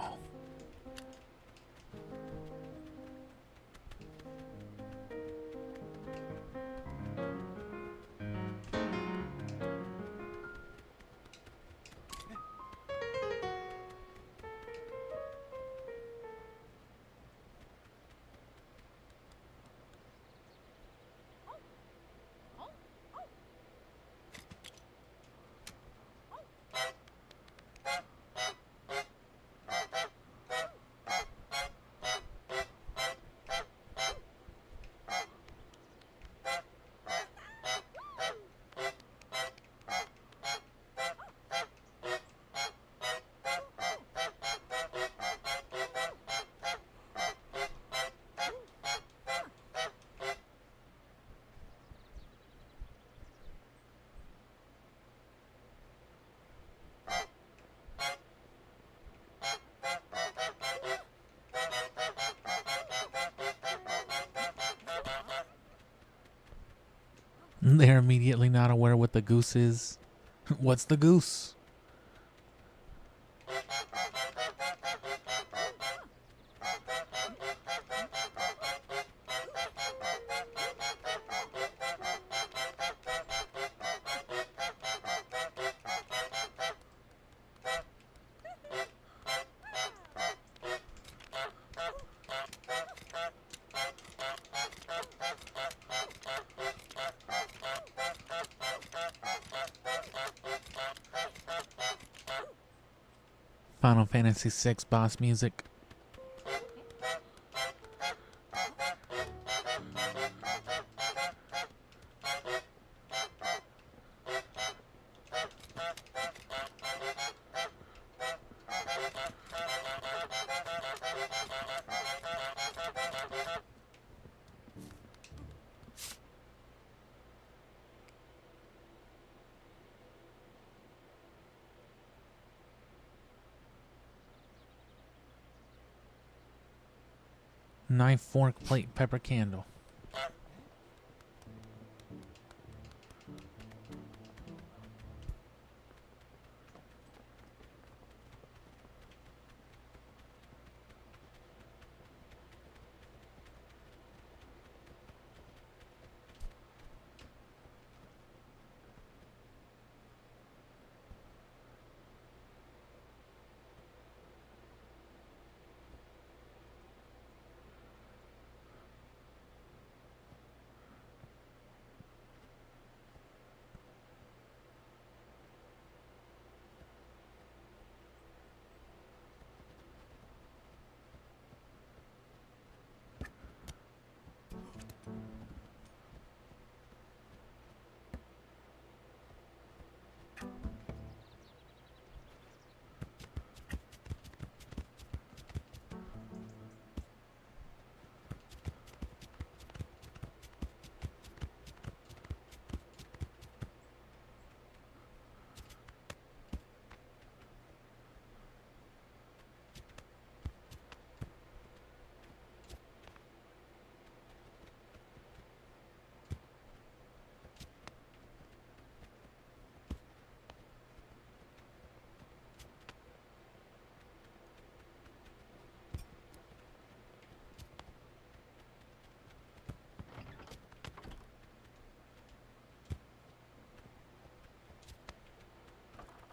They're immediately not aware what the goose is. What's the goose? Final Fantasy VI boss music. Knife, fork, plate, pepper, candle.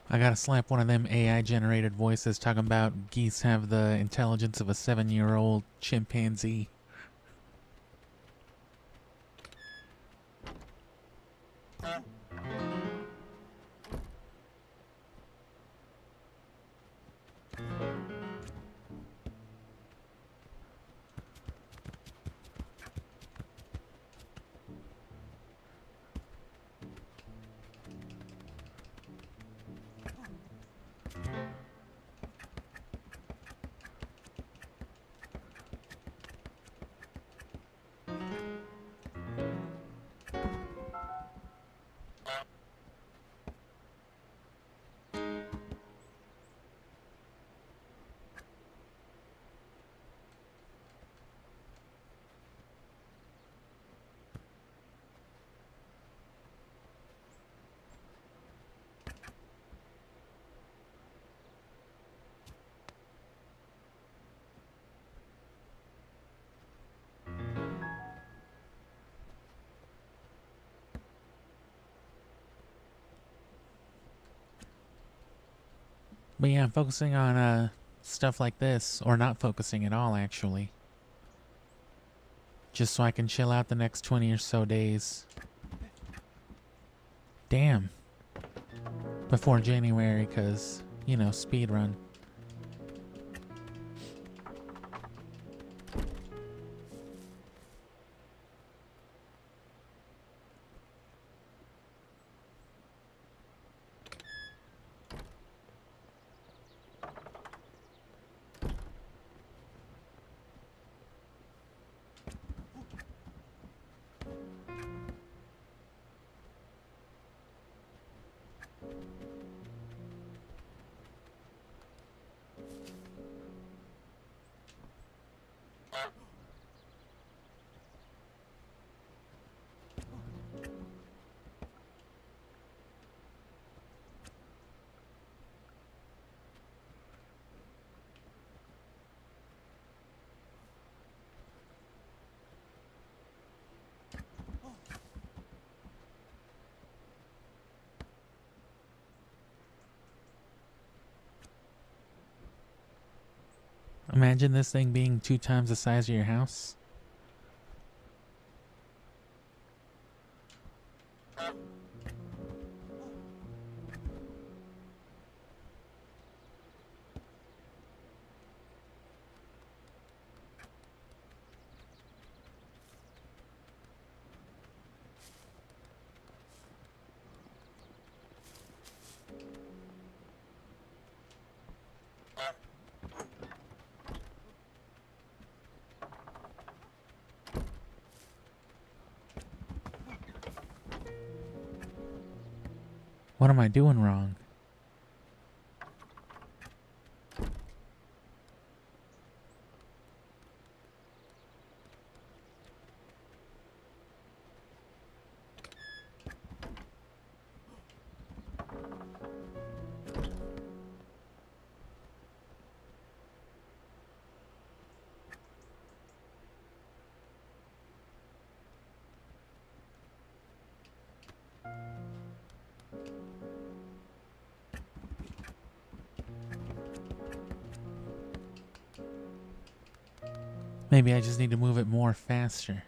I gotta slap one of them AI generated voices talking about geese have the intelligence of a 7-year-old chimpanzee. But yeah, I'm focusing on stuff like this, or not focusing at all actually. Just so I can chill out the next 20 or so days. Damn. Before January, cause, you know, speedrun. Imagine this thing being 2 times the size of your house. What am I doing wrong? Maybe I just need to move it more faster.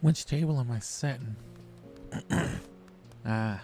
Which table am I setting? Ah.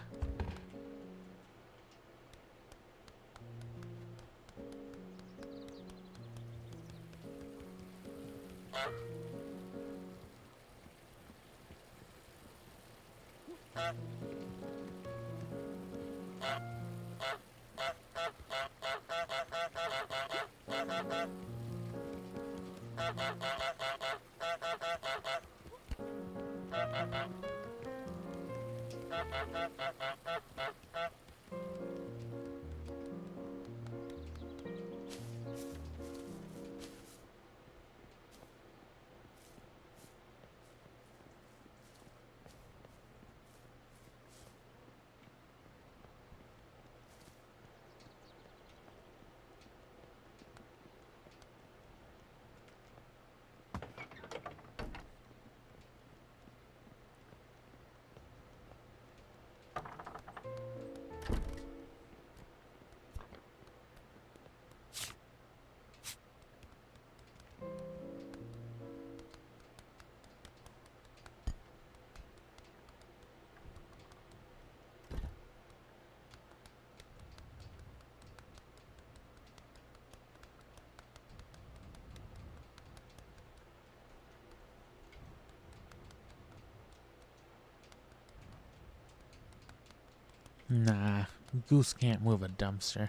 Nah, Goose can't move a dumpster.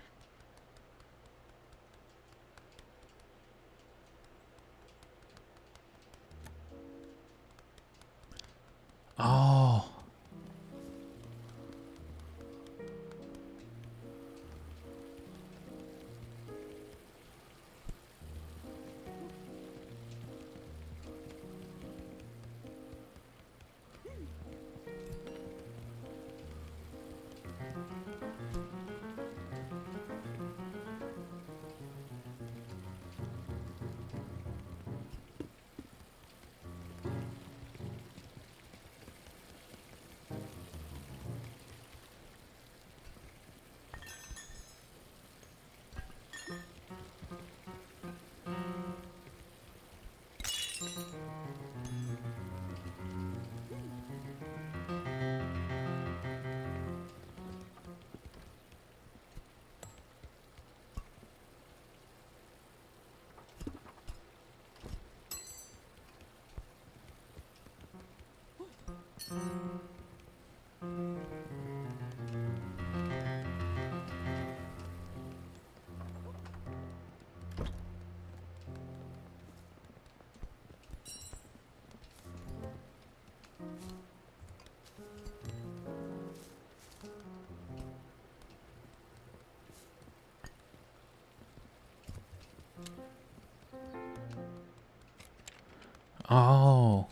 Oh. Oh.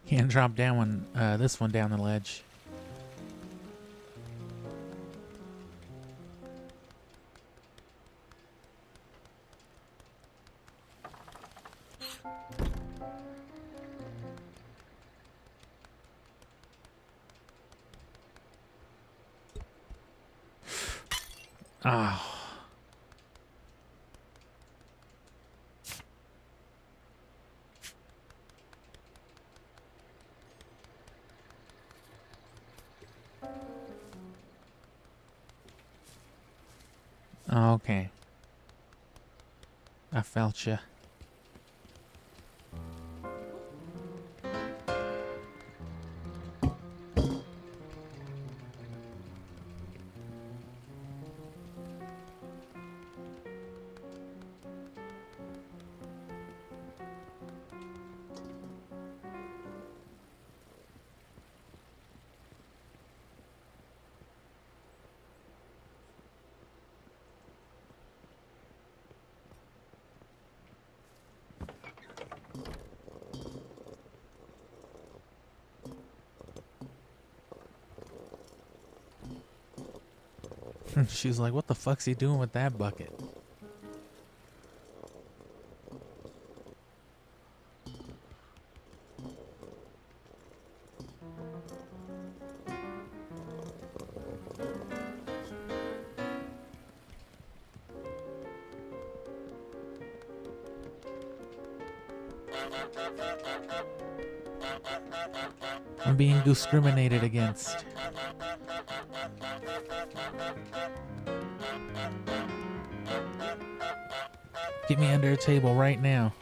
Can't drop down this one down the ledge. Ah. Okay. I felt you. She's like, what the fuck's he doing with that bucket? I'm being discriminated against. Get me under a table right now.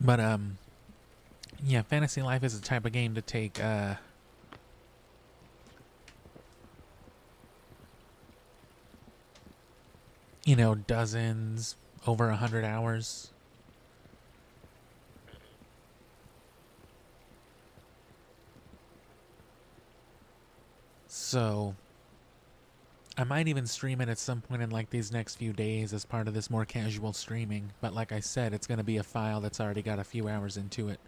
But yeah, Fantasy Life is the type of game to take you know, dozens, over 100 hours. So I might even stream it at some point in like these next few days as part of this more casual streaming. But like I said, it's going to be a file that's already got a few hours into it.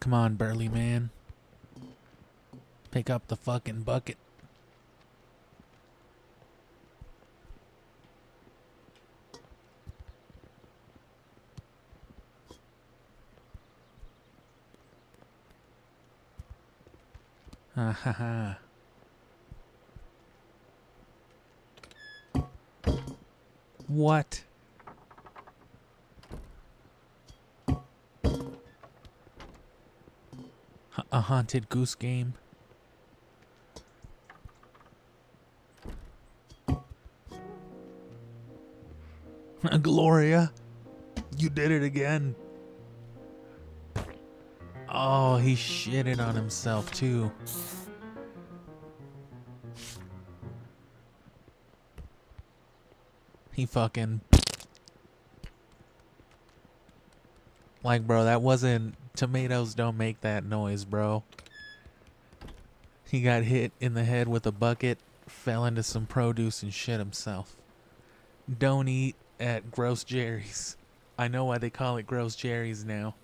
Come on, burly man. Pick up the fucking bucket. Ha ha ha. What? A haunted goose game? Gloria, you did it again. Oh, he shitted on himself too. He fucking... Like, bro, that wasn't... Tomatoes don't make that noise, bro. He got hit in the head with a bucket, fell into some produce and shit himself. Don't eat at Gross Jerry's. I know why they call it Gross Jerry's now.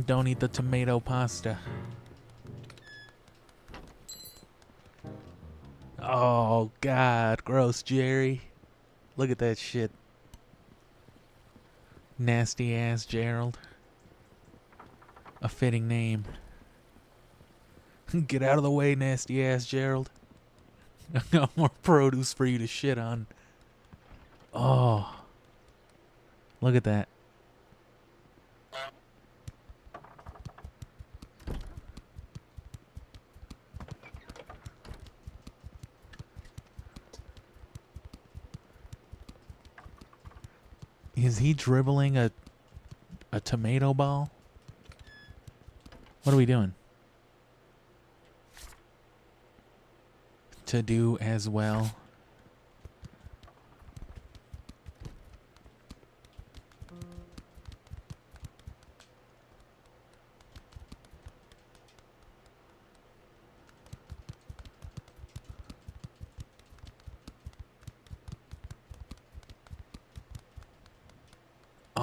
Don't eat the tomato pasta. Oh, God. Gross Jerry. Look at that shit. Nasty ass Gerald. A fitting name. Get out of the way, nasty ass Gerald. I got more produce for you to shit on. Oh. Look at that. Is he dribbling a tomato ball? What are we doing? To do as well.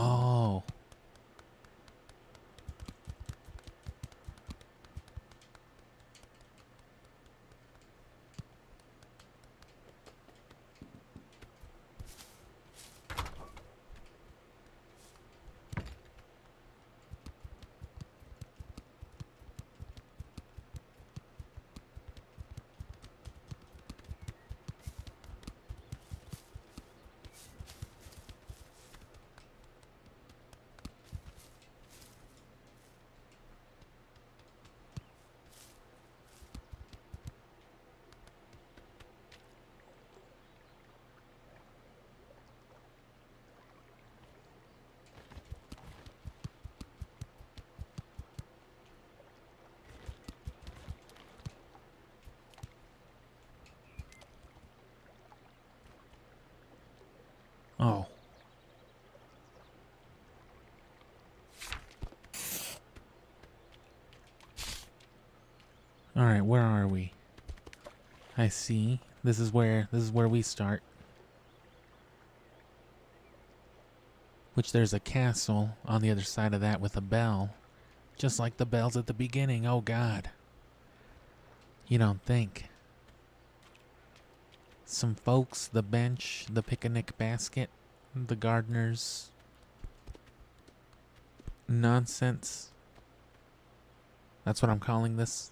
Oh. Oh. All right, where are we? I see. This is where we start. Which there's a castle on the other side of that with a bell. Just like the bells at the beginning. Oh God. You don't think. Some folks, the bench, the picnic basket, the gardener's nonsense. That's what I'm calling this.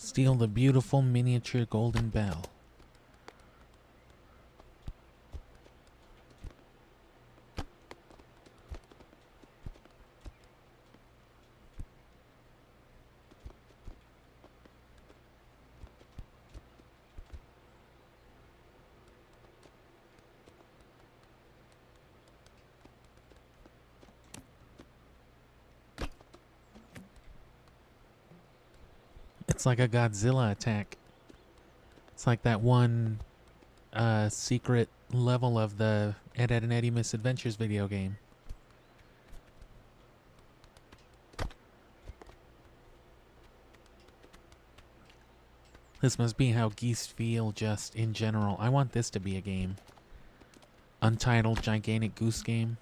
Steal the beautiful miniature golden bell. It's like a Godzilla attack. It's like that one secret level of the Ed, Edd and Eddy Misadventures video game. This must be how geese feel just in general. I want this to be a game. Untitled gigantic goose game.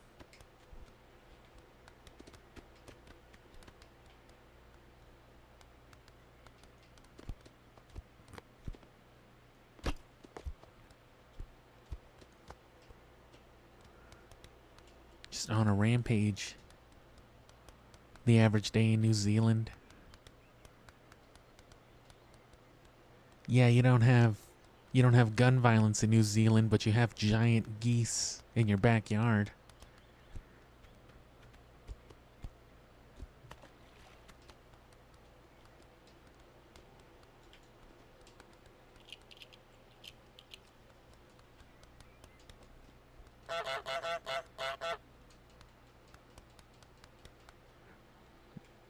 Just on a rampage. The average day in New Zealand. Yeah, you don't have gun violence in New Zealand, but you have giant geese in your backyard.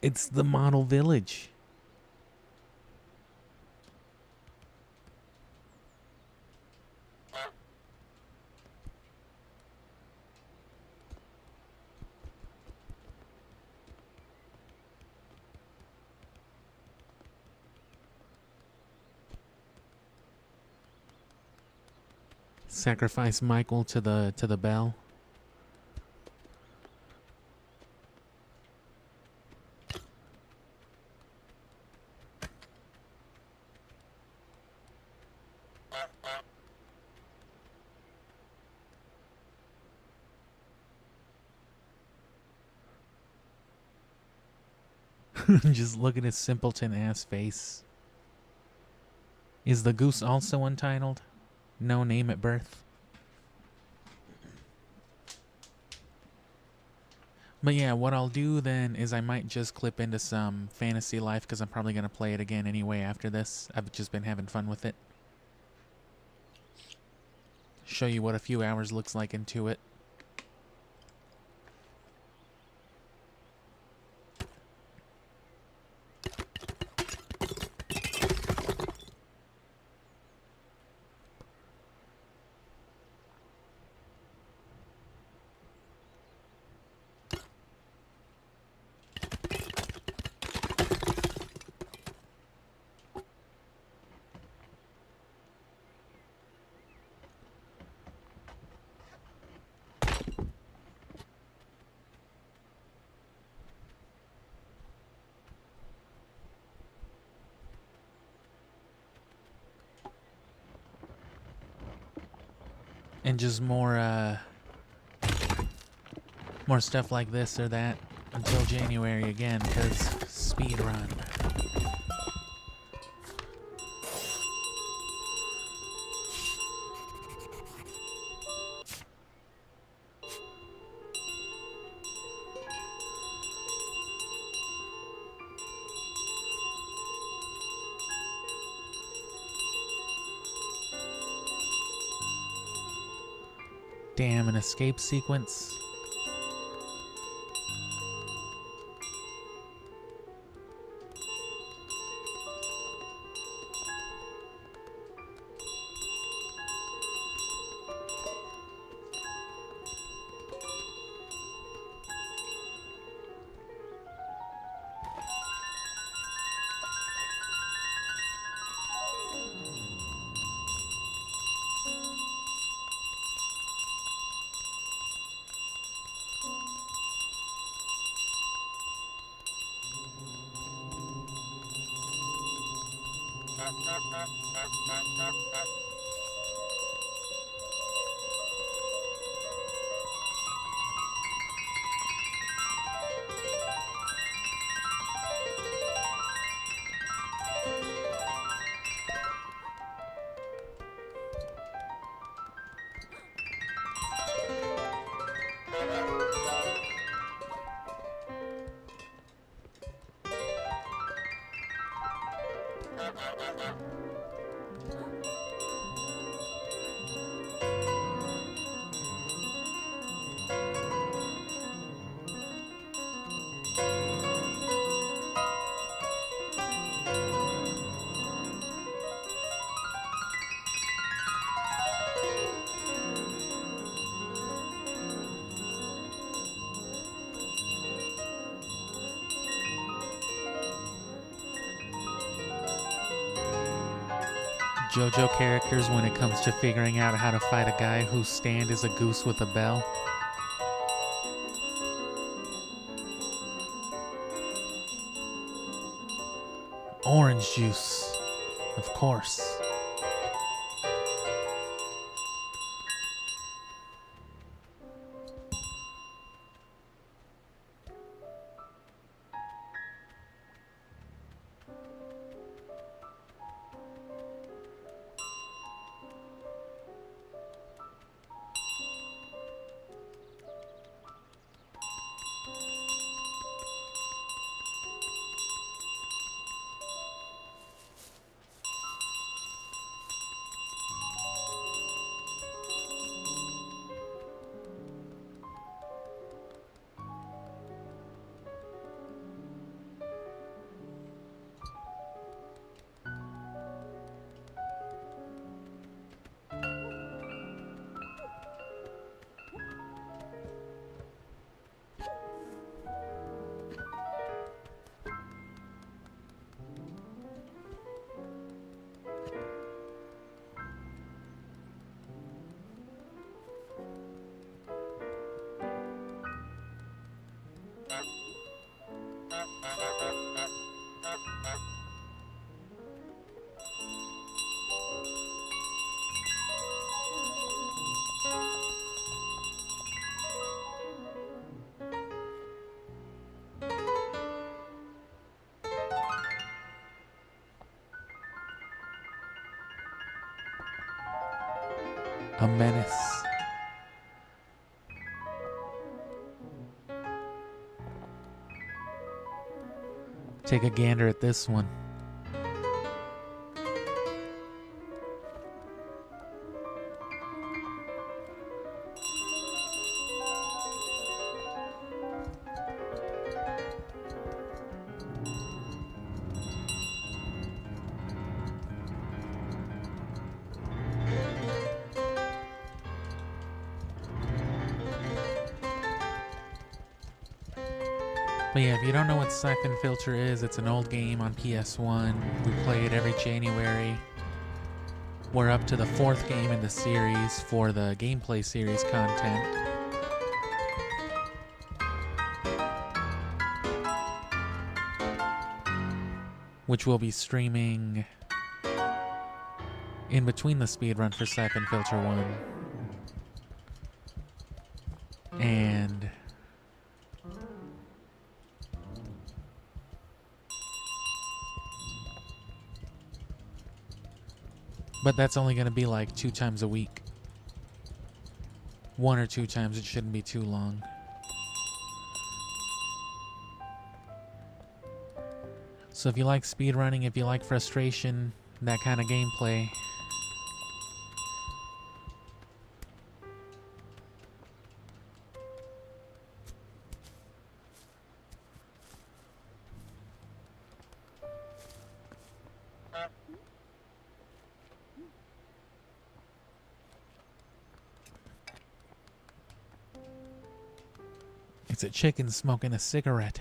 It's the model village. Sacrifice Michael to the bell. Just look at his simpleton ass face. Is the goose also untitled? No name at birth? But yeah, what I'll do then is I might just clip into some Fantasy Life because I'm probably going to play it again anyway after this. I've just been having fun with it. Show you what a few hours looks like into it. And just more stuff like this or that until January again, because speedrun. Damn, an escape sequence. JoJo characters when it comes to figuring out how to fight a guy whose stand is a goose with a bell. Orange juice, of course. A menace. Take a gander at this one. But yeah, if you don't know what Syphonfilter is, it's an old game on PS1. We play it every January. We're up to the 4th game in the series for the gameplay series content. Which we'll be streaming in between the speedrun for Syphonfilter 1. And but that's only going to be like 2 times a week. 1 or 2 times, it shouldn't be too long. So if you like speedrunning, if you like frustration, that kind of gameplay, it's a chicken smoking a cigarette.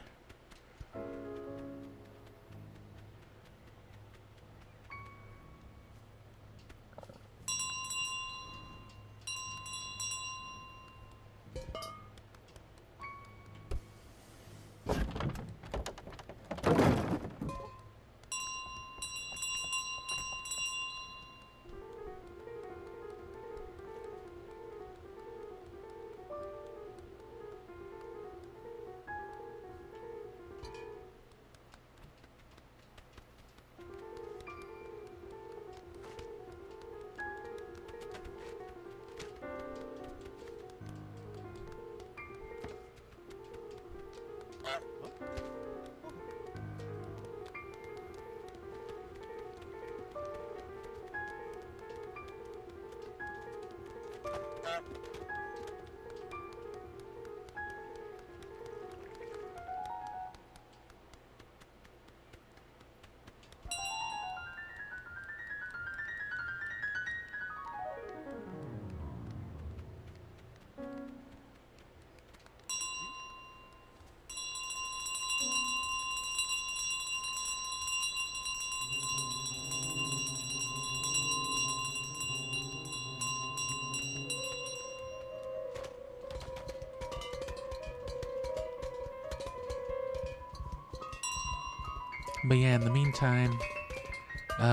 But yeah, in the meantime,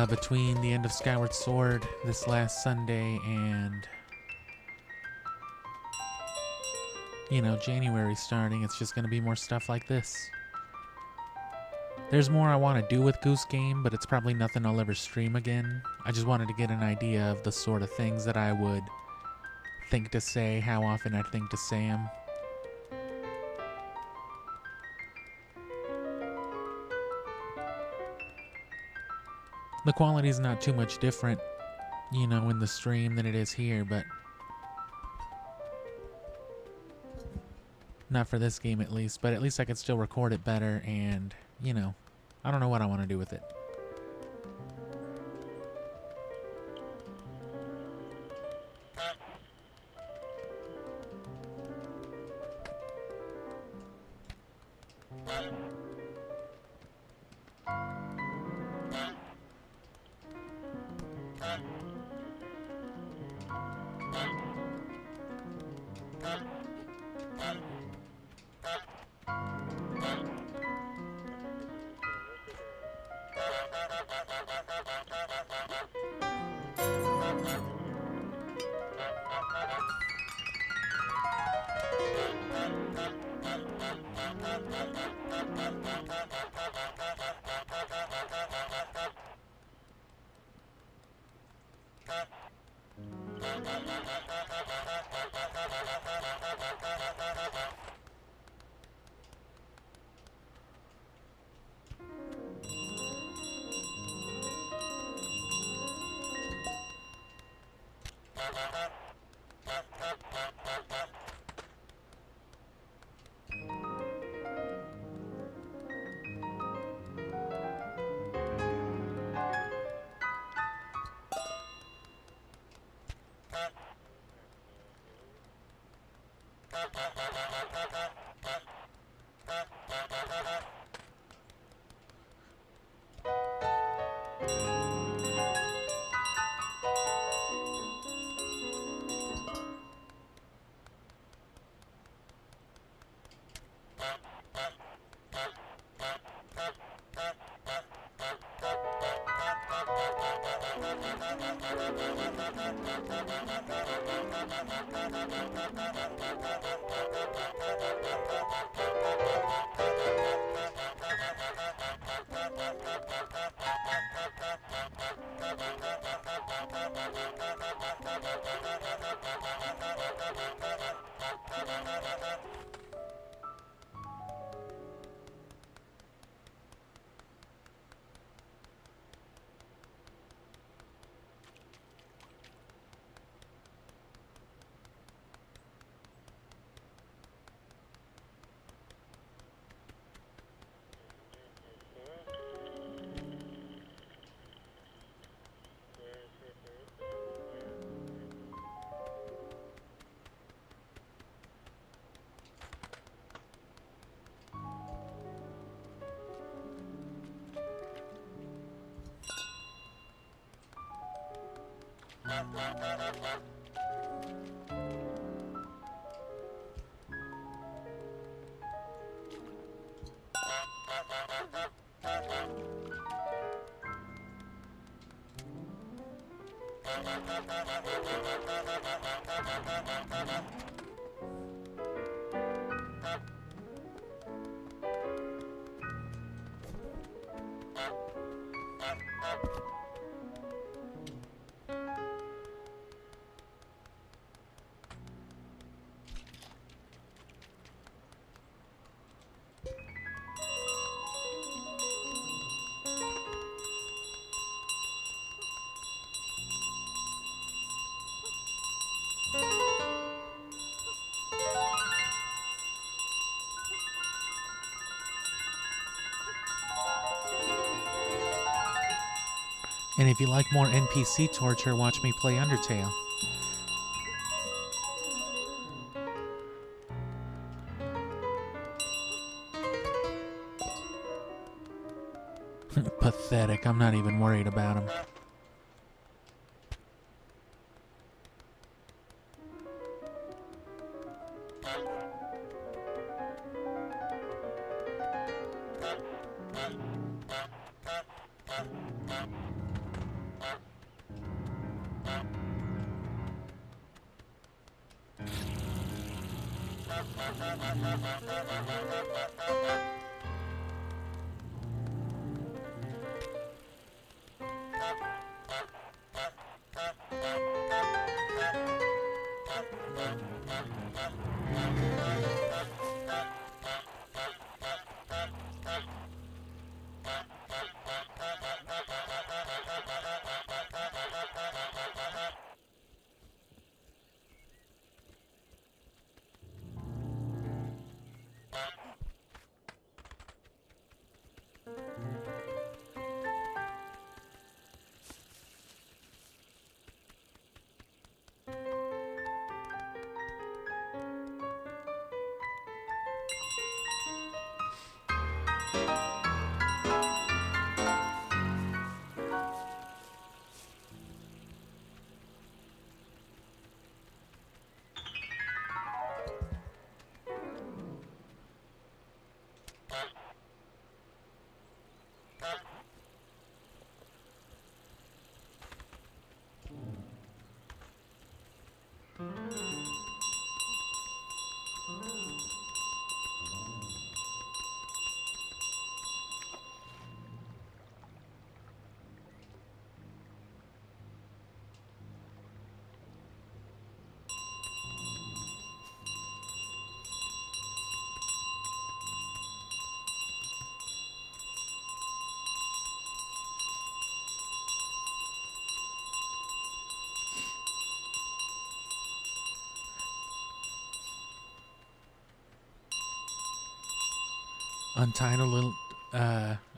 between the end of Skyward Sword this last Sunday and, January starting, it's just going to be more stuff like this. There's more I want to do with Goose Game, but it's probably nothing I'll ever stream again. I just wanted to get an idea of the sort of things that I would think to say, how often I'd think to say them. The quality's not too much different, in the stream than it is here, but not for this game at least. But at least I can still record it better, and, I don't know what I want to do with it. And if you like more NPC torture, watch me play Undertale. Pathetic. I'm not even worried about him.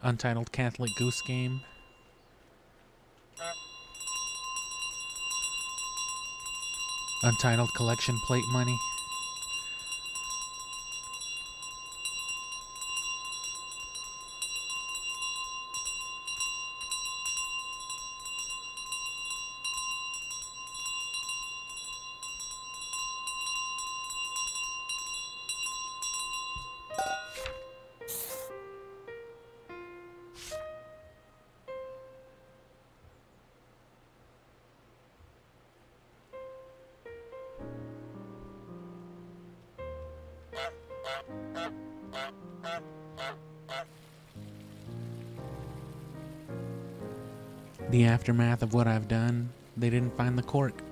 Untitled Catholic Goose game. Untitled collection plate money. The aftermath of what I've done, they didn't find the cork.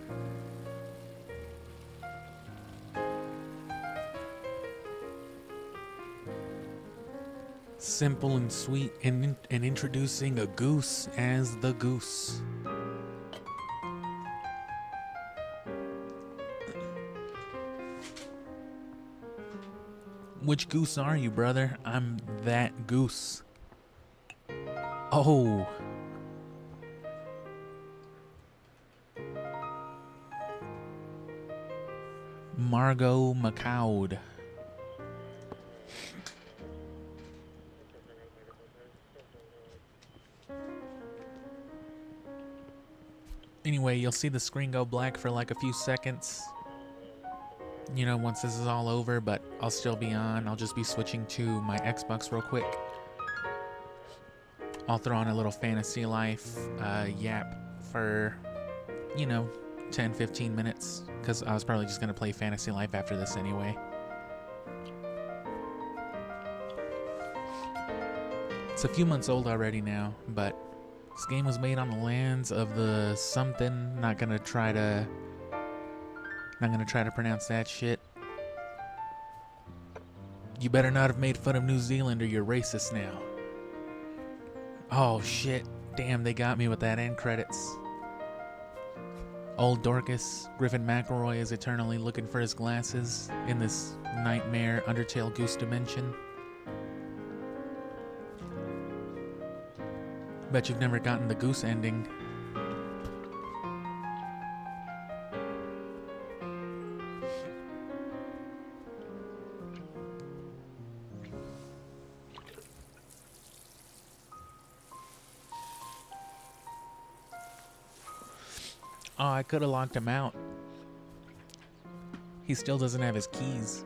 Simple and sweet, and introducing a goose as the goose. Which goose are you, brother? I'm that goose. Oh. Margot McCowd. Anyway, you'll see the screen go black for like a few seconds, you know, once this is all over, but I'll still be on. I'll just be switching to my Xbox real quick. I'll throw on a little Fantasy Life yap for, you know, 10-15 minutes, because I was probably just going to play Fantasy Life after this anyway. It's a few months old already now, but this game was made on the lands of the something. Not gonna try to pronounce that shit. You better not have made fun of New Zealand or you're racist now. Oh shit, damn, they got me with that end credits. Old Dorcas, Griffin McElroy is eternally looking for his glasses in this nightmare Undertale Goose dimension. Bet you've never gotten the Goose ending. Oh, I could have locked him out. He still doesn't have his keys.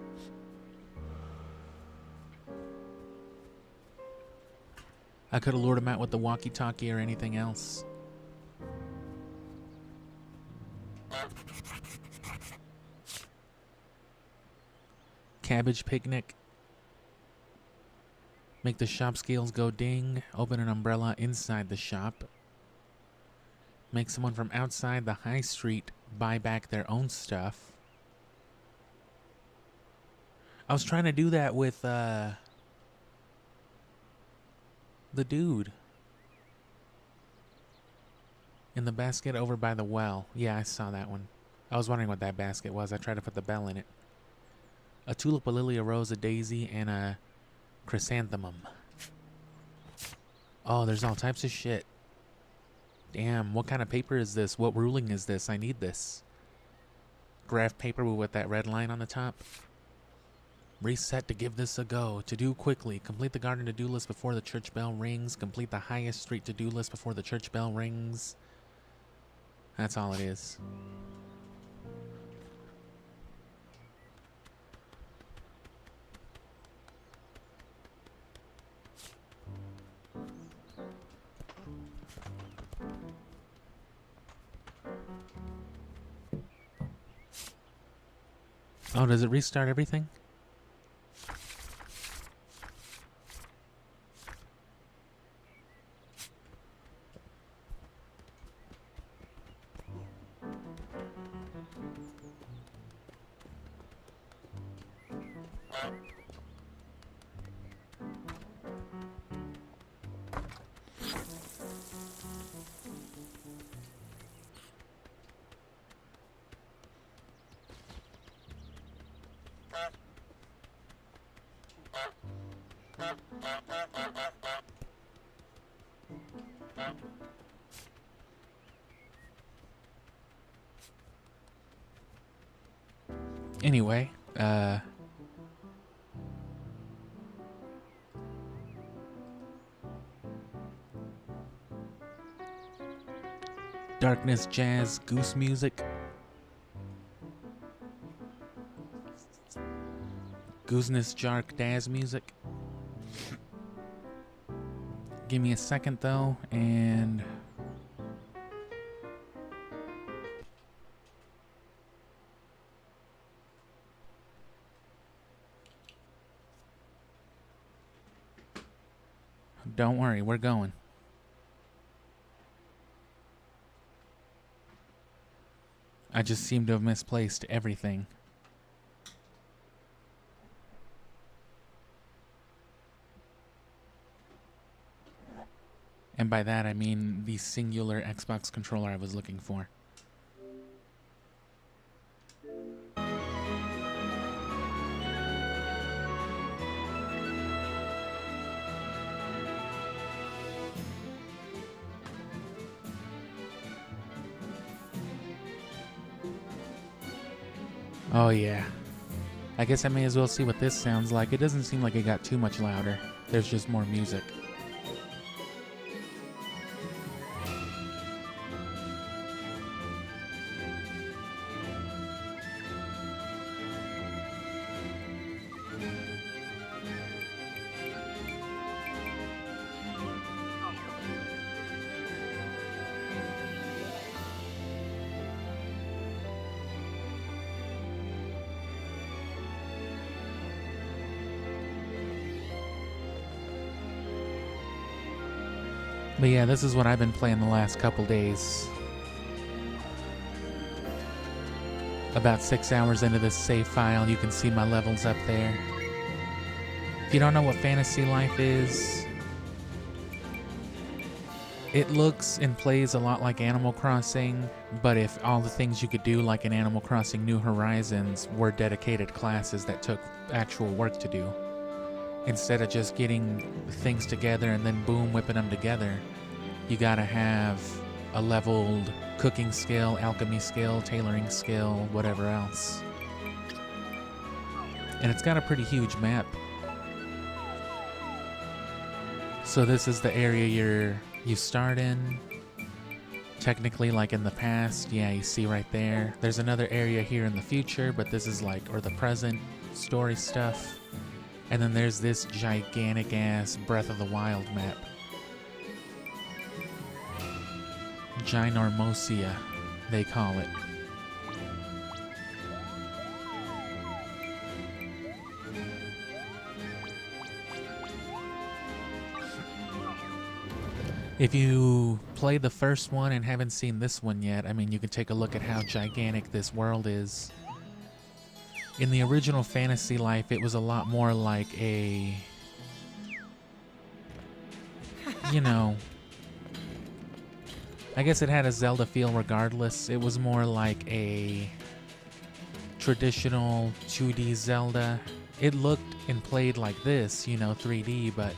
I could have lured him out with the walkie-talkie or anything else. Cabbage picnic. Make the shop scales go ding. Open an umbrella inside the shop. Make someone from outside the high street buy back their own stuff. I was trying to do that with the dude in the basket over by the well. Yeah, I saw that one. I was wondering what that basket was. I tried to put the bell in it. A tulip, a lily, a rose, a daisy, and a chrysanthemum. Oh, there's all types of shit. Damn, what kind of paper is this? What ruling is this? I need this. Graph paper with that red line on the top. Reset to give this a go. To do quickly. Complete the garden to-do list before the church bell rings. Complete the highest street to-do list before the church bell rings. That's all it is. Oh, does it restart everything? Anyway, Darkness Jazz Goose music. Gooseness Jark Daz music. Give me a second though, and don't worry, we're going. I just seem to have misplaced everything. And by that I mean the singular Xbox controller I was looking for. Oh yeah. I guess I may as well see what this sounds like. It doesn't seem like it got too much louder. There's just more music. But yeah, this is what I've been playing the last couple days. About 6 hours into this save file, you can see my levels up there. If you don't know what Fantasy Life is, it looks and plays a lot like Animal Crossing, but if all the things you could do like in Animal Crossing New Horizons were dedicated classes that took actual work to do. Instead of just getting things together and then boom, whipping them together, you gotta have a leveled cooking skill, alchemy skill, tailoring skill, whatever else. And it's got a pretty huge map. So this is the area you start in. Technically, like in the past, yeah, you see right there. There's another area here in the future, but this is like, or the present story stuff. And then there's this gigantic ass Breath of the Wild map. Ginormosia, they call it. If you play the first one and haven't seen this one yet, I mean, you can take a look at how gigantic this world is. In the original Fantasy Life, it was a lot more like a, you know, I guess it had a Zelda feel regardless. It was more like a traditional 2D Zelda. It looked and played like this, you know, 3D, but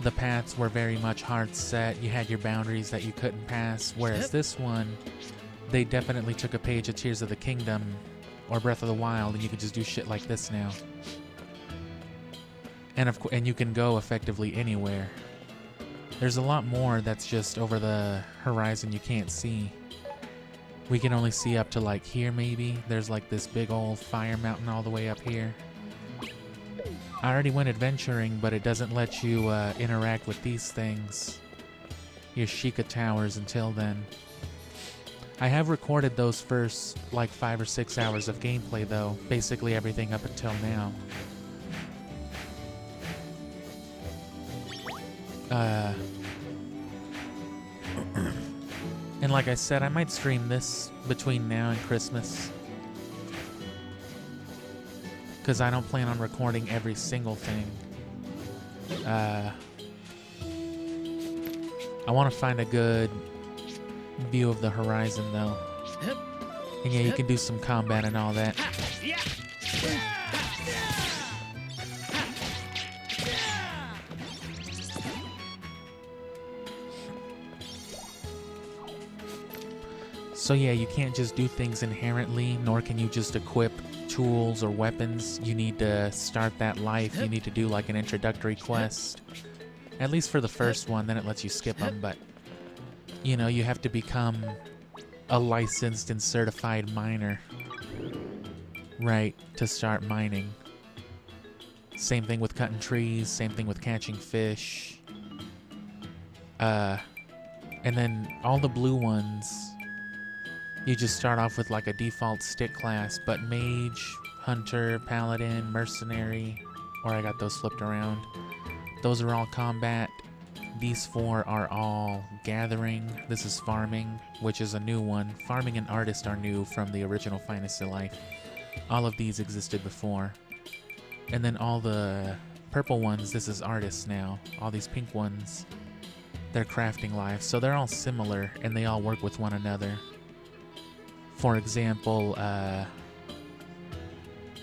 the paths were very much hard set. You had your boundaries that you couldn't pass, whereas this one, they definitely took a page of Tears of the Kingdom or Breath of the Wild, and you can just do shit like this now. And you can go effectively anywhere. There's a lot more that's just over the horizon you can't see. We can only see up to like here maybe. There's like this big old fire mountain all the way up here. I already went adventuring, but it doesn't let you interact with these things. Your Sheikah Towers until then. I have recorded those first like 5 or 6 hours of gameplay though. Basically everything up until now. And like I said, I might stream this between now and Christmas. Because I don't plan on recording every single thing. I want to find a good view of the horizon though. And yeah, you can do some combat and all that. So yeah, you can't just do things inherently, nor can you just equip tools or weapons. You need to start that life. You need to do like an introductory quest. At least for the first one, then it lets you skip them, but you know, you have to become a licensed and certified miner, right, to start mining. Same thing with cutting trees, same thing with catching fish. And then all the blue ones, you just start off with like a default stick class, but mage, hunter, paladin, mercenary, or I got those flipped around. Those are all combat. These 4 are all gathering. This is farming, which is a new one. Farming and artist are new from the original Fantasy Life. All of these existed before. And then all the purple ones, this is artists now. All these pink ones, they're crafting life. So they're all similar and they all work with one another. For example,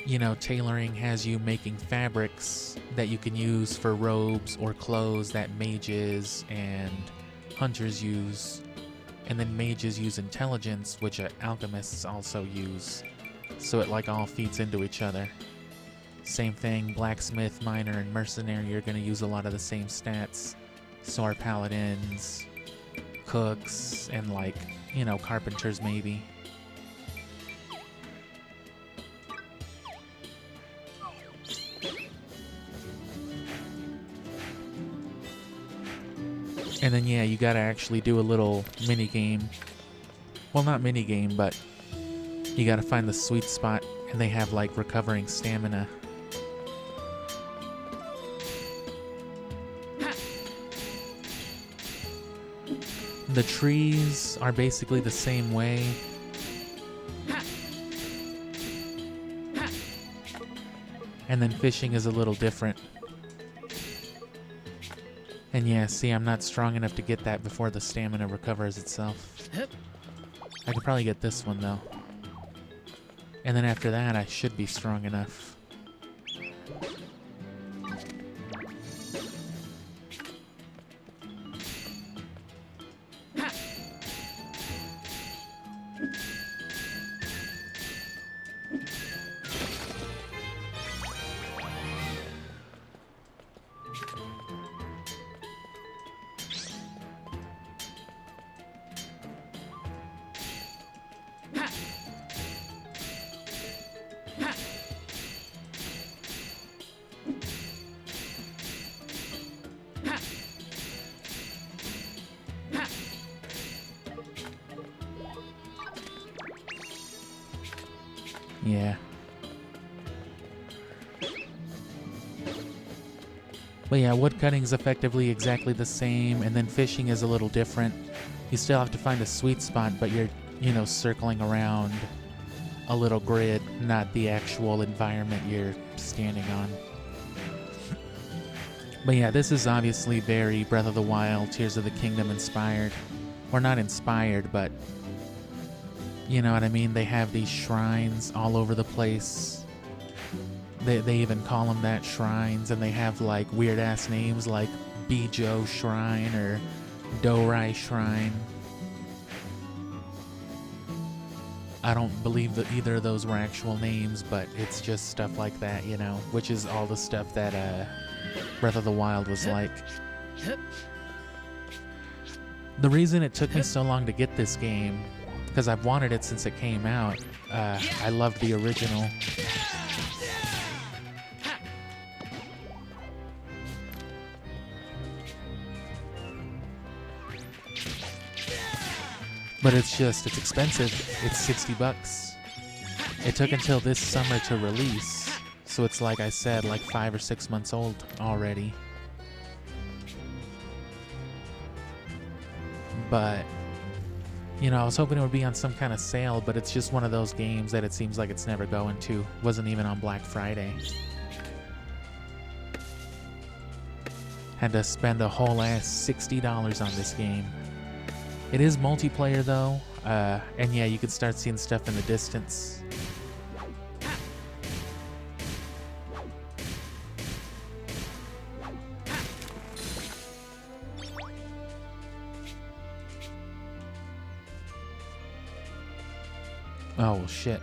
you know, tailoring has you making fabrics that you can use for robes or clothes that mages and hunters use. And then mages use intelligence, which alchemists also use. So it like all feeds into each other. Same thing, blacksmith, miner, and mercenary are going to use a lot of the same stats. So are paladins, cooks, and like, you know, carpenters maybe. And then yeah, you gotta actually do a little mini game. Well, not mini game, but you gotta find the sweet spot, and they have like recovering stamina. The trees are basically the same way. And then fishing is a little different. And yeah, see, I'm not strong enough to get that before the stamina recovers itself. I could probably get this one, though. And then after that, I should be strong enough. Yeah. But yeah, woodcutting is effectively exactly the same, and then fishing is a little different. You still have to find a sweet spot, but you're, you know, circling around a little grid, not the actual environment you're standing on. But yeah, this is obviously very Breath of the Wild, Tears of the Kingdom inspired. Or not inspired, but you know what I mean? They have these shrines all over the place. They even call them that, shrines, and they have like weird ass names like Bijo Shrine or Dorai Shrine. I don't believe that either of those were actual names, but it's just stuff like that, you know, which is all the stuff that Breath of the Wild was like. The reason it took me so long to get this game, because I've wanted it since it came out. I loved the original. But it's expensive. It's $60. It took until this summer to release, so it's like I said, like 5 or 6 months old already. But, you know, I was hoping it would be on some kind of sale, but it's just one of those games that it seems like it's never going to. Wasn't even on Black Friday. Had to spend a whole ass $60 on this game. It is multiplayer though, and yeah, you can start seeing stuff in the distance. Oh, well, shit.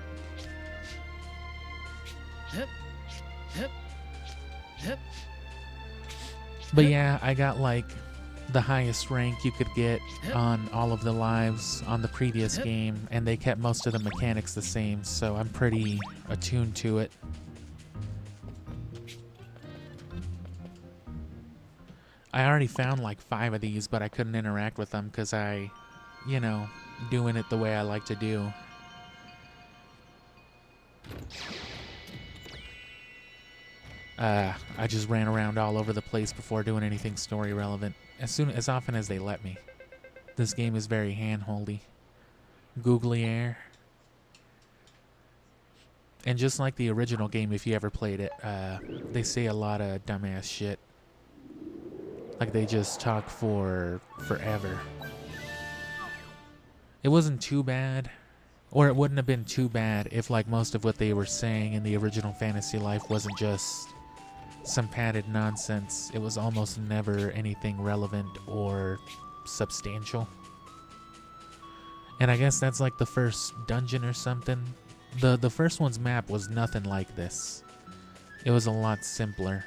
But yeah, I got like the highest rank you could get on all of the lives on the previous game, and they kept most of the mechanics the same, so I'm pretty attuned to it. I already found like 5 of these, but I couldn't interact with them because you know, doing it the way I like to do. I just ran around all over the place before doing anything story relevant. As often as they let me. This game is very hand-holdy. Googly air. And just like the original game, if you ever played it, they say a lot of dumbass shit. Like they just talk for forever. It wasn't too bad. Or it wouldn't have been too bad if like most of what they were saying in the original Fantasy Life wasn't just some padded nonsense. It was almost never anything relevant or substantial. And I guess that's like the first dungeon or something. The first one's map was nothing like this. It was a lot simpler.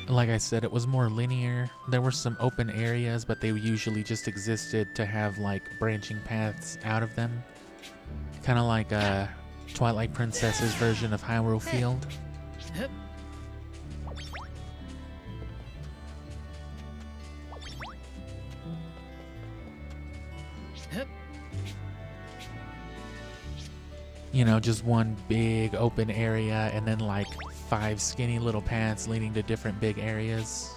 Like I said, it was more linear. There were some open areas, but they usually just existed to have like branching paths out of them. Kind of like Twilight Princess's version of Hyrule Field. You know, just one big open area and then like 5 skinny little paths leading to different big areas.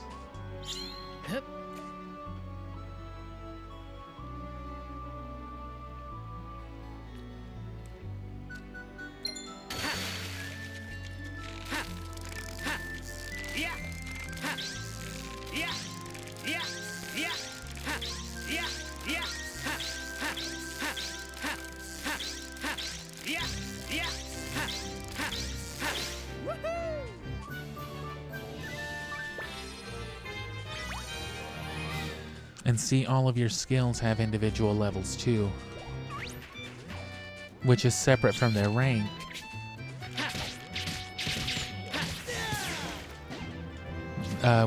And see, all of your skills have individual levels too, which is separate from their rank.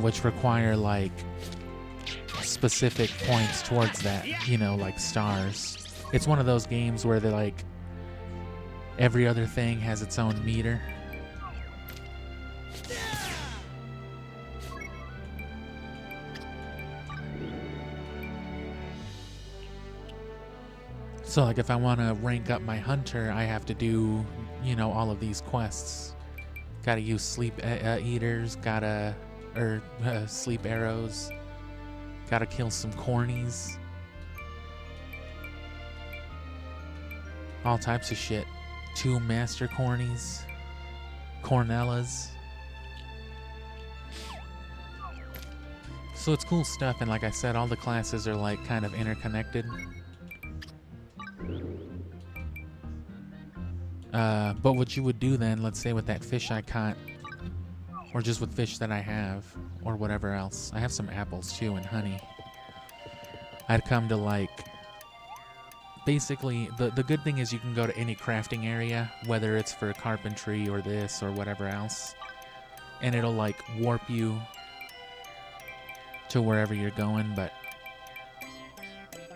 Which require like specific points towards that, you know, like stars. It's one of those games where they're like every other thing has its own meter. So like if I want to rank up my hunter, I have to do, you know, all of these quests. Gotta use sleep eaters, sleep arrows. Gotta kill some cornies. All types of shit. 2 master cornies. Cornellas. So it's cool stuff, and like I said, all the classes are like kind of interconnected. But what you would do then, let's say with that fish I caught, or just with fish that I have, or whatever else. I have some apples too and honey. I'd come to like, basically, the good thing is you can go to any crafting area, whether it's for carpentry or this or whatever else, and it'll like warp you to wherever you're going, but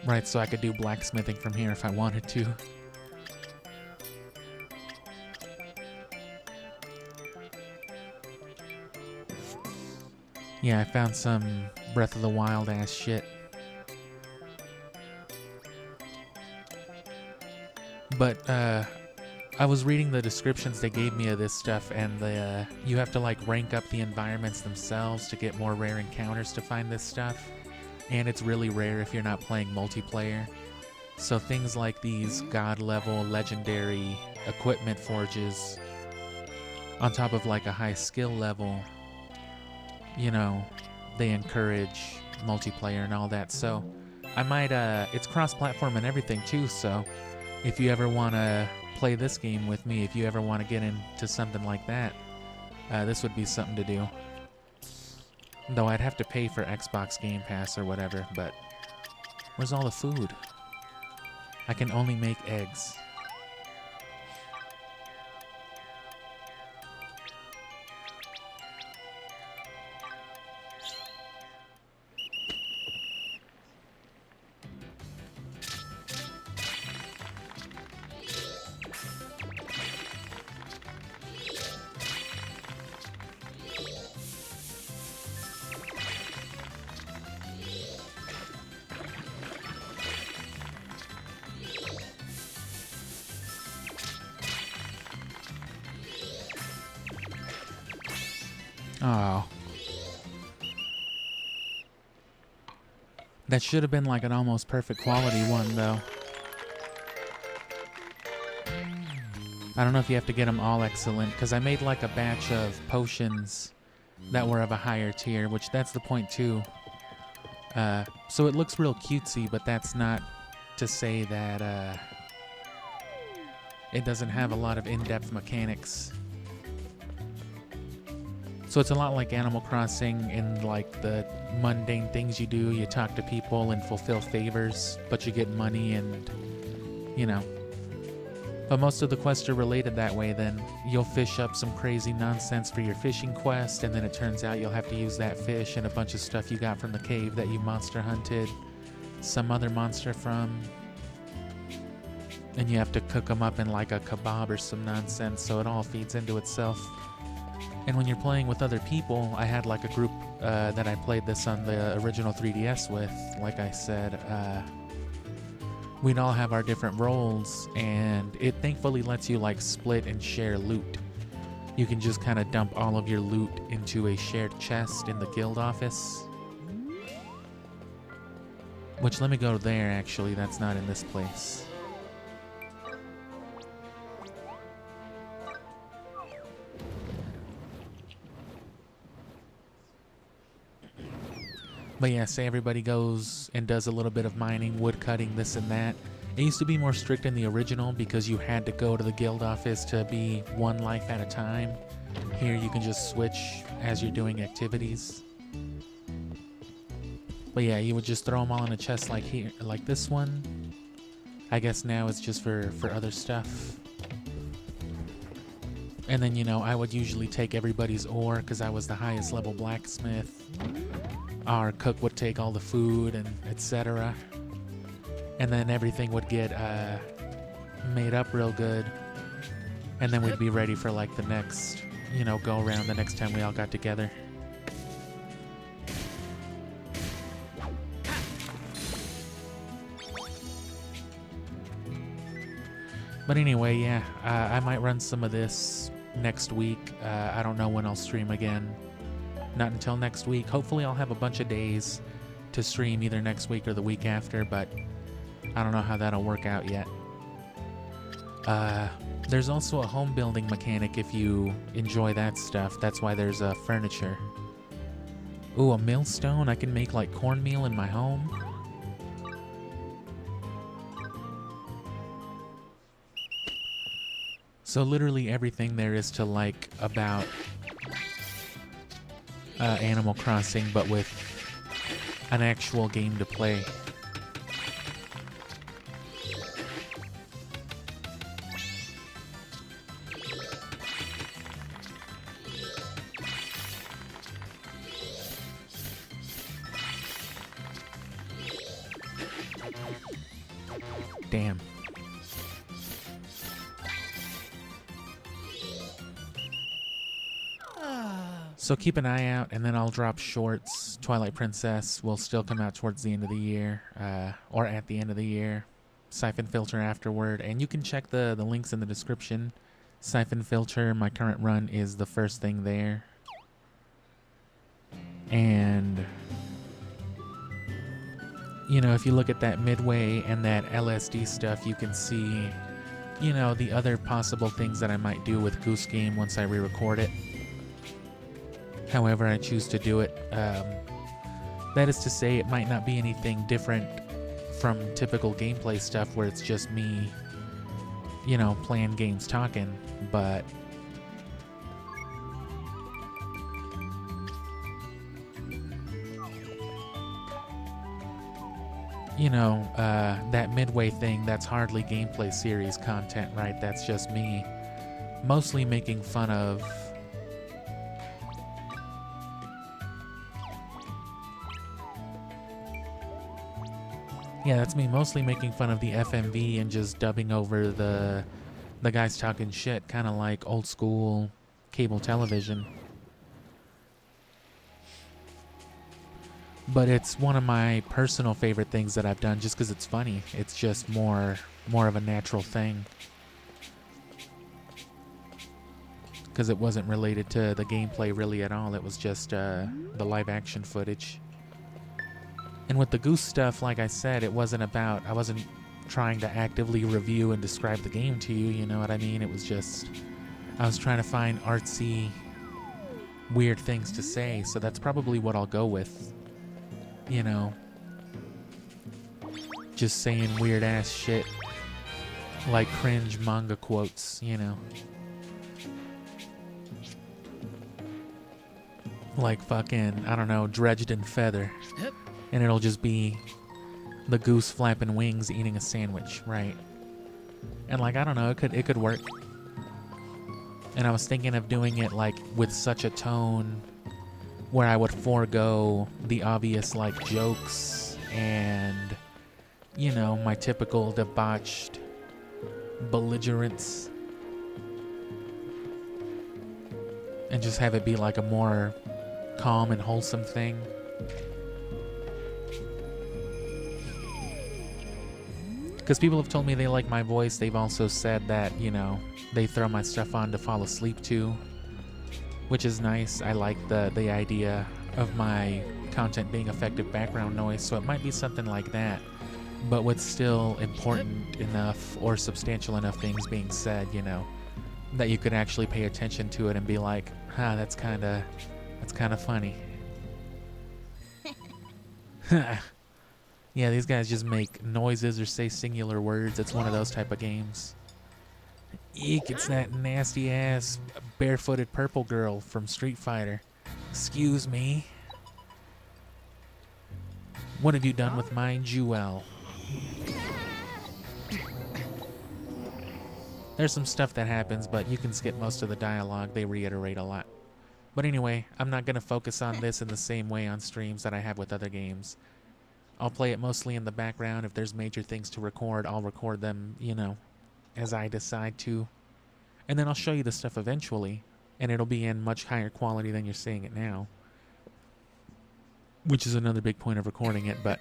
right, so I could do blacksmithing from here if I wanted to. Yeah, I found some Breath of the Wild ass shit. But I was reading the descriptions they gave me of this stuff, and you have to like rank up the environments themselves to get more rare encounters to find this stuff. And it's really rare if you're not playing multiplayer. So things like these god level legendary equipment forges on top of like a high skill level, you know, they encourage multiplayer and all that. So I might, it's cross-platform and everything too, so if you ever want to play this game with me, if you ever want to get into something like that, this would be something to do. Though I'd have to pay for Xbox Game Pass or whatever, but where's all the food? I can only make eggs. Oh. That should have been like an almost perfect quality one, though. I don't know if you have to get them all excellent, because I made like a batch of potions that were of a higher tier, which that's the point too. So it looks real cutesy, but that's not to say that it doesn't have a lot of in-depth mechanics. So it's a lot like Animal Crossing in like the mundane things you do. You talk to people and fulfill favors, but you get money and, you know. But most of the quests are related that way. Then you'll fish up some crazy nonsense for your fishing quest, and then it turns out you'll have to use that fish and a bunch of stuff you got from the cave that you monster hunted some other monster from. And you have to cook them up in like a kebab or some nonsense, so it all feeds into itself. And when you're playing with other people, I had like a group that I played this on the original 3DS with, like I said, we'd all have our different roles, and it thankfully lets you like split and share loot. You can just kind of dump all of your loot into a shared chest in the guild office. Which, let me go there actually, that's not in this place. But yeah, say everybody goes and does a little bit of mining, wood cutting, this and that. It used to be more strict in the original because you had to go to the guild office to be one life at a time. Here you can just switch as you're doing activities. But yeah, you would just throw them all in a chest like here, like this one. I guess now it's just for other stuff. And then, you know, I would usually take everybody's ore because I was the highest level blacksmith. Our cook would take all the food and etc. And then everything would get made up real good. And then we'd be ready for like the next, you know, go around the next time we all got together. But anyway, yeah, I might run some of this next week. I don't know when I'll stream again. Not until next week. Hopefully I'll have a bunch of days to stream either next week or the week after, but I don't know how that'll work out yet. There's also a home building mechanic if you enjoy that stuff. That's why there's furniture. Ooh, a millstone? I can make like cornmeal in my home? So literally everything there is to like about Animal Crossing, but with an actual game to play. Damn. So keep an eye out, and then I'll drop shorts. Twilight Princess will still come out towards the end of the year, or at the end of the year. Syphonfilter afterward, and you can check the links in the description. Syphonfilter, my current run, is the first thing there. And, you know, if you look at that Midway and that LSD stuff, you can see, you know, the other possible things that I might do with Goose Game once I re-record it. However I choose to do it. That is to say, it might not be anything different from typical gameplay stuff where it's just me, you know, playing games talking, but you know, that Midway thing, that's hardly gameplay series content, right? That's just me mostly making fun of that's me mostly making fun of the FMV and just dubbing over the guys talking shit, kind of like old school cable television. But it's one of my personal favorite things that I've done just because it's funny. It's just more of a natural thing. Because it wasn't related to the gameplay really at all. It was just the live action footage. And with the Goose stuff, like I said, I wasn't trying to actively review and describe the game to you, you know what I mean? It was just, I was trying to find artsy, weird things to say, so that's probably what I'll go with. You know, just saying weird ass shit, like cringe manga quotes, you know. Like fucking, I don't know, Dredged in Feather. And it'll just be the goose flapping wings eating a sandwich, right? And like, I don't know, it could work. And I was thinking of doing it like with such a tone where I would forego the obvious like jokes and, you know, my typical debauched belligerence, and just have it be like a more calm and wholesome thing. Because people have told me they like my voice. They've also said that, you know, they throw my stuff on to fall asleep to, which is nice. I like the idea of my content being effective background noise, so it might be something like that, but with still important enough or substantial enough things being said, you know, that you could actually pay attention to it and be like, huh, that's kind of funny. Yeah, these guys just make noises or say singular words. It's one of those type of games. Eek, it's that nasty ass barefooted purple girl from Street Fighter. Excuse me. What have you done with my jewel? There's some stuff that happens, but you can skip most of the dialogue. They reiterate a lot. But anyway, I'm not going to focus on this in the same way on streams that I have with other games. I'll play it mostly in the background. If there's major things to record, I'll record them, you know, as I decide to. And then I'll show you the stuff eventually, and it'll be in much higher quality than you're seeing it now. Which is another big point of recording it, but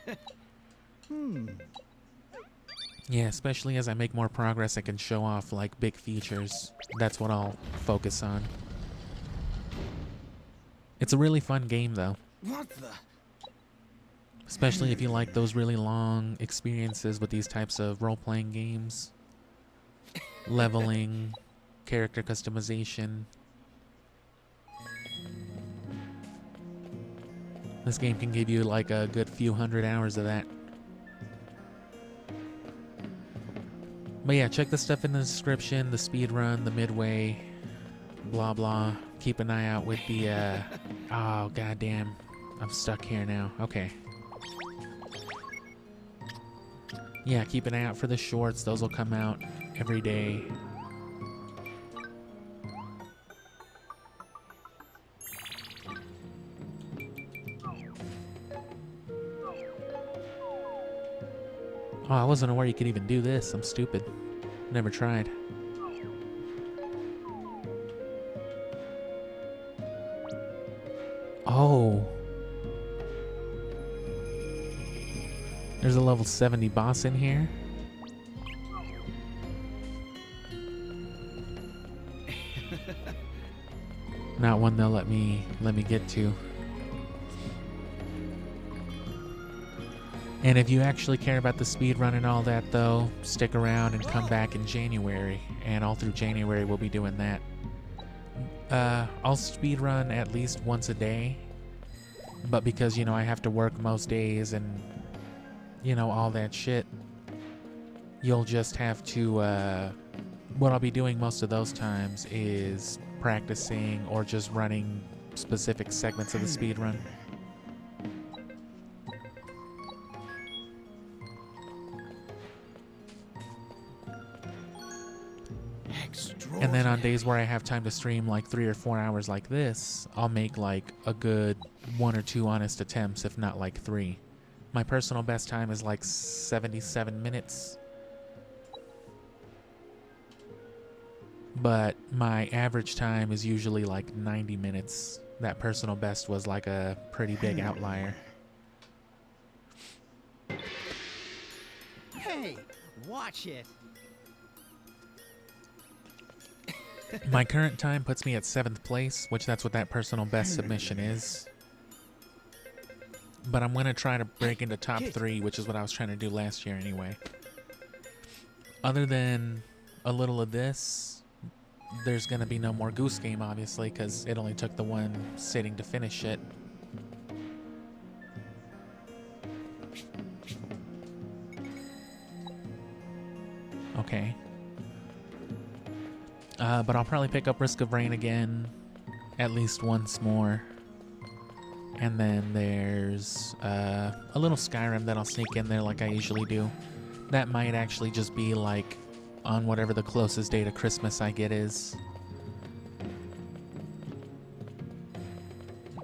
Yeah, especially as I make more progress, I can show off like big features. That's what I'll focus on. It's a really fun game though. What the? Especially if you like those really long experiences with these types of role-playing games. Leveling, character customization. This game can give you like a good few hundred hours of that. But yeah, check the stuff in the description, the speedrun, the midway, blah blah. Keep an eye out with the, oh goddamn, I'm stuck here now, okay. Yeah, keep an eye out for the shorts, those will come out every day. Oh, I wasn't aware you could even do this. I'm stupid. Never tried. Oh. There's a level 70 boss in here. Not one they'll let me get to. And if you actually care about the speedrun and all that, though, stick around and come back in January. And all through January, we'll be doing that. I'll speedrun at least once a day. But because, you know, I have to work most days and, you know, all that shit, you'll just have to, what I'll be doing most of those times is practicing or just running specific segments of the speedrun. And then on days where I have time to stream like 3 or 4 hours like this, I'll make like a good 1 or 2 honest attempts, if not like 3. My personal best time is like 77 minutes. But my average time is usually like 90 minutes. That personal best was like a pretty big outlier. Hey, watch it. My current time puts me at 7th place, which that's what that personal best submission is. But I'm going to try to break into top 3, which is what I was trying to do last year anyway. Other than a little of this, there's going to be no more Goose game, obviously, because it only took the one sitting to finish it. Okay. But I'll probably pick up Risk of Rain again at least once more. And then there's a little Skyrim that I'll sneak in there like I usually do. That might actually just be like on whatever the closest day to Christmas I get is.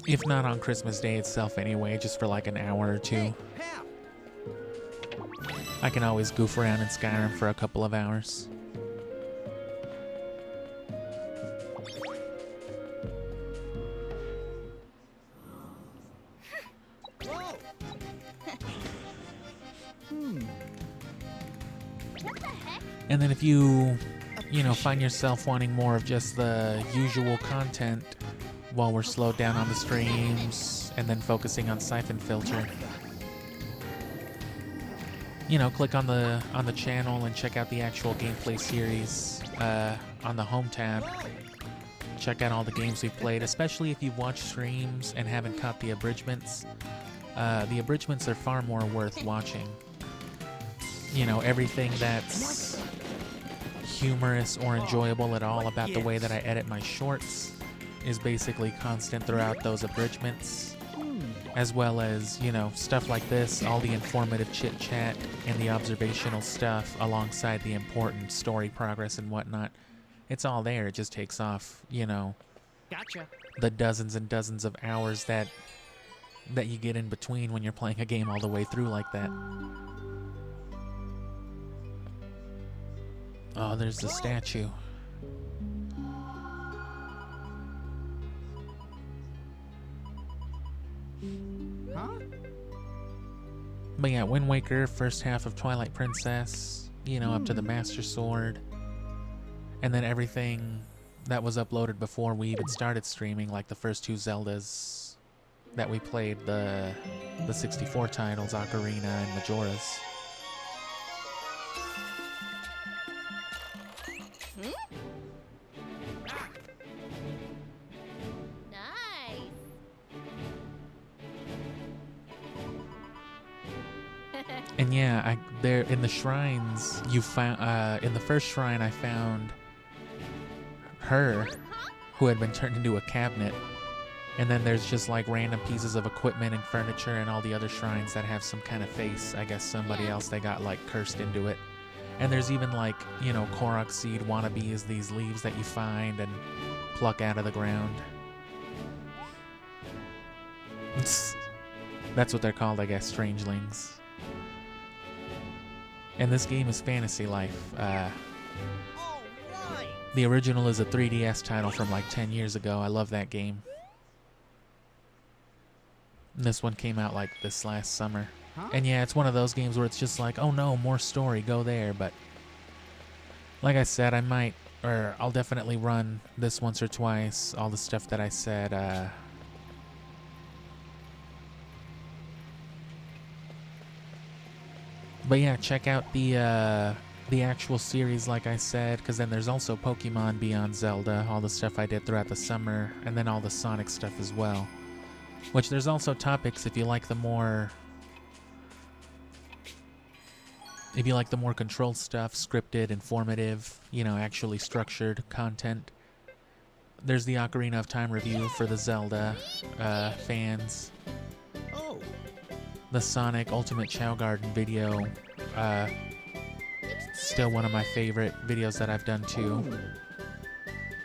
If not on Christmas Day itself anyway, just for like an hour or 2. I can always goof around in Skyrim for a couple of hours. And then if you know, find yourself wanting more of just the usual content while we're slowed down on the streams and then focusing on Syphonfilter, you know, click on the channel and check out the actual gameplay series on the home tab. Check out all the games we've played, especially if you've watched streams and haven't caught the abridgments. The abridgments are far more worth watching. You know, everything that's humorous or enjoyable at all about the way that I edit my shorts is basically constant throughout those abridgments, as well as, you know, stuff like this, all the informative chit chat and the observational stuff alongside the important story progress and whatnot. It's all there. It just takes off, you know, the dozens and dozens of hours that you get in between when you're playing a game all the way through like that. Oh, there's the statue. Huh? But yeah, Wind Waker, first half of Twilight Princess. you know, up to the Master Sword. And then everything that was uploaded before we even started streaming, like the first two Zeldas that we played, the 64 titles, Ocarina and Majora's. Nice. And yeah, there in the shrines you found in the first shrine I found her, who had been turned into a cabinet. And then there's just like random pieces of equipment and furniture and all the other shrines that have some kind of face. I guess somebody else, they got like cursed into it. And there's even like, you know, Korok seed wannabes, these leaves that you find and pluck out of the ground. That's what they're called, I guess, strangelings. And this game is Fantasy Life. The original is a 3DS title from like 10 years ago. I love that game. And this one came out like this last summer. And yeah, it's one of those games where it's just like, oh no, more story, go there. But like I said, I'll definitely run this once or twice, all the stuff that I said. But yeah, check out the actual series, like I said, because then there's also Pokemon Beyond Zelda, all the stuff I did throughout the summer, and then all the Sonic stuff as well. Which there's also topics if you like the more controlled stuff, scripted, informative, you know, actually structured content. There's the Ocarina of Time review for the Zelda fans. Oh. The Sonic Ultimate Chow Garden video, still one of my favorite videos that I've done too.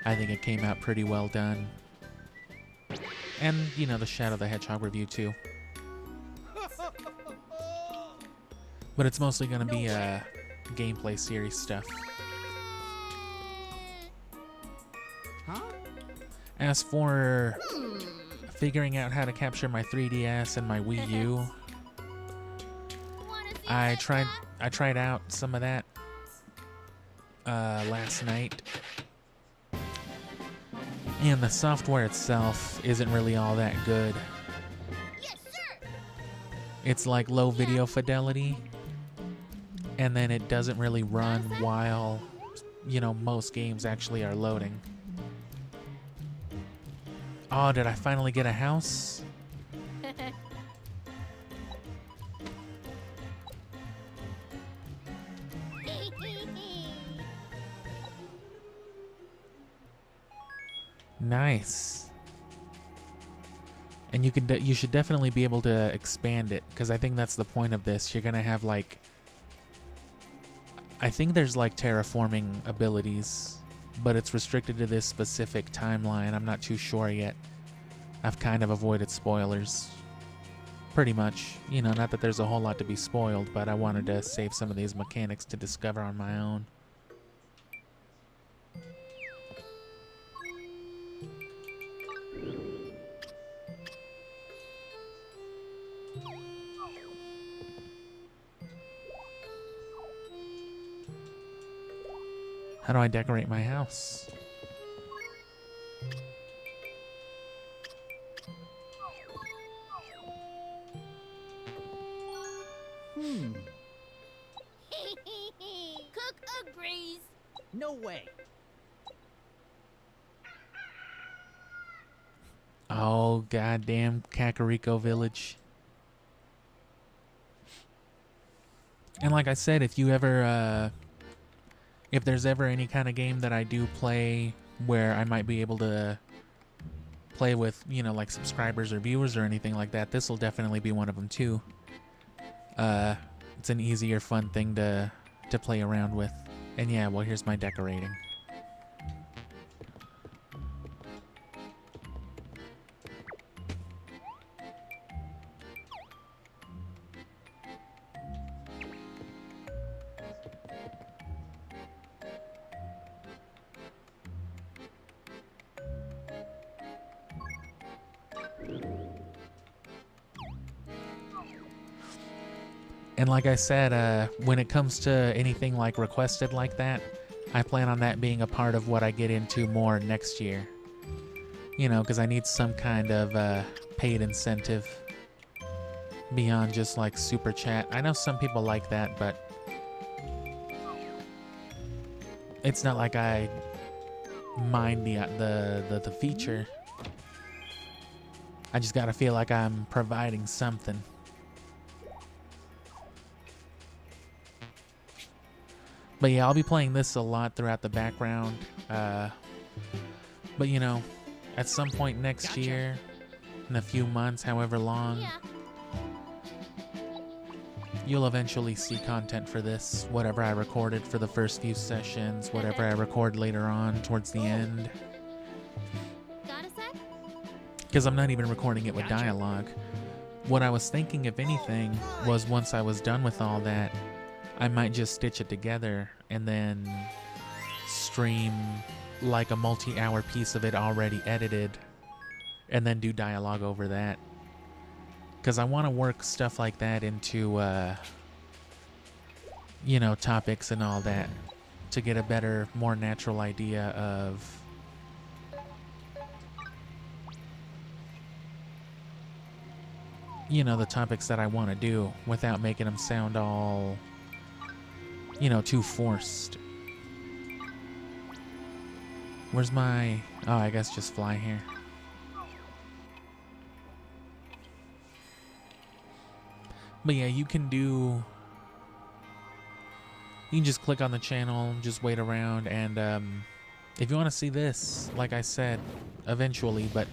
I think it came out pretty well done. And, you know, the Shadow the Hedgehog review too. But it's mostly going to be gameplay series stuff. As for figuring out how to capture my 3DS and my Wii U, I tried out some of that last night. And the software itself isn't really all that good. Yes, sir. It's like low video fidelity, and then it doesn't really run while, you know, most games actually are loading. Oh, did I finally get a house? Nice. And you should definitely be able to expand it, because I think that's the point of this. You're gonna have like, I think there's like terraforming abilities, but it's restricted to this specific timeline. I'm not too sure yet. I've kind of avoided spoilers. Pretty much. You know, not that there's a whole lot to be spoiled, but I wanted to save some of these mechanics to discover on my own. How do I decorate my house? Cook agrees. No way. Oh, goddamn Kakariko Village. And like I said, if you ever, if there's ever any kind of game that I do play where I might be able to play with, you know, like subscribers or viewers or anything like that, this will definitely be one of them too. It's an easier, fun thing to play around with. And yeah, well, here's my decorating. And like I said, when it comes to anything like requested like that, I plan on that being a part of what I get into more next year. You know, because I need some kind of paid incentive beyond just like super chat. I know some people like that, but it's not like I mind the feature. I just gotta feel like I'm providing something. But yeah, I'll be playing this a lot throughout the background. But you know, at some point next year, in a few months, however long, Yeah. you'll eventually see content for this. Whatever I recorded for the first few sessions, whatever I record later on towards the end. Got a sec? Because I'm not even recording it with dialogue. What I was thinking, if anything, was once I was done with all that, I might just stitch it together and then stream like a multi-hour piece of it already edited and then do dialogue over that. Because I want to work stuff like that into, you know, topics and all that to get a better, more natural idea of you know, the topics that I want to do without making them sound all, you know, too forced. Where's my... Oh, I guess just fly here. But yeah, you can do... You can just click on the channel, just wait around, and if you want to see this, like I said, eventually, but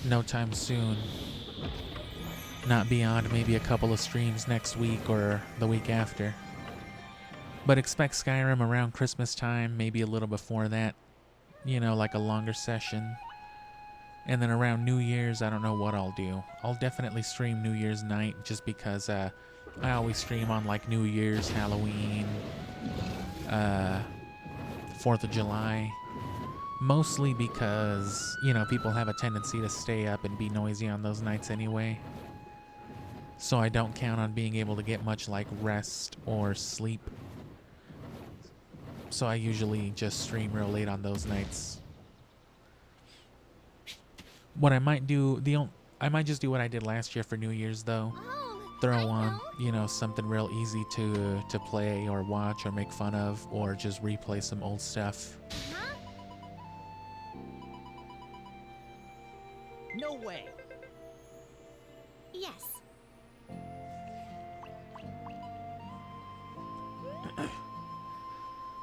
no time soon. Not beyond maybe a couple of streams next week or the week after. But expect Skyrim around Christmas time, maybe a little before that. You know, like a longer session. And then around New Year's, I don't know what I'll do. I'll definitely stream New Year's night just because I always stream on like New Year's, Halloween, 4th of July. Mostly because, you know, people have a tendency to stay up and be noisy on those nights anyway. So I don't count on being able to get much like rest or sleep. So I usually just stream real late on those nights. What I might do, I might just do what I did last year for New Year's though. Oh, Throw I on, know. you know, something real easy to play or watch or make fun of, or just replay some old stuff. Huh? No way. Yes.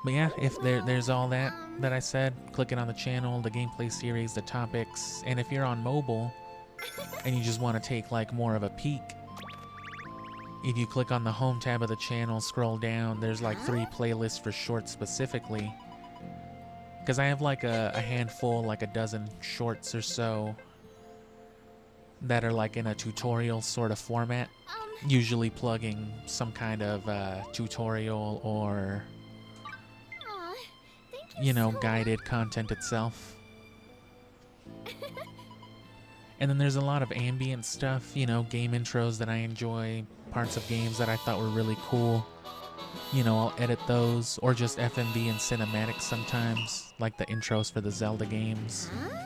But yeah, if there's all that I said, clicking on the channel, the gameplay series, the topics, and if you're on mobile and you just want to take like more of a peek, if you click on the home tab of the channel, scroll down, there's like 3 playlists for shorts specifically. Because I have like a handful, like a dozen shorts or so that are like in a tutorial sort of format, usually plugging some kind of tutorial or, Aw, thank you know, so guided content itself. And then there's a lot of ambient stuff, you know, game intros that I enjoy, parts of games that I thought were really cool. You know, I'll edit those, or just FMV and cinematics sometimes, like the intros for the Zelda games. Huh?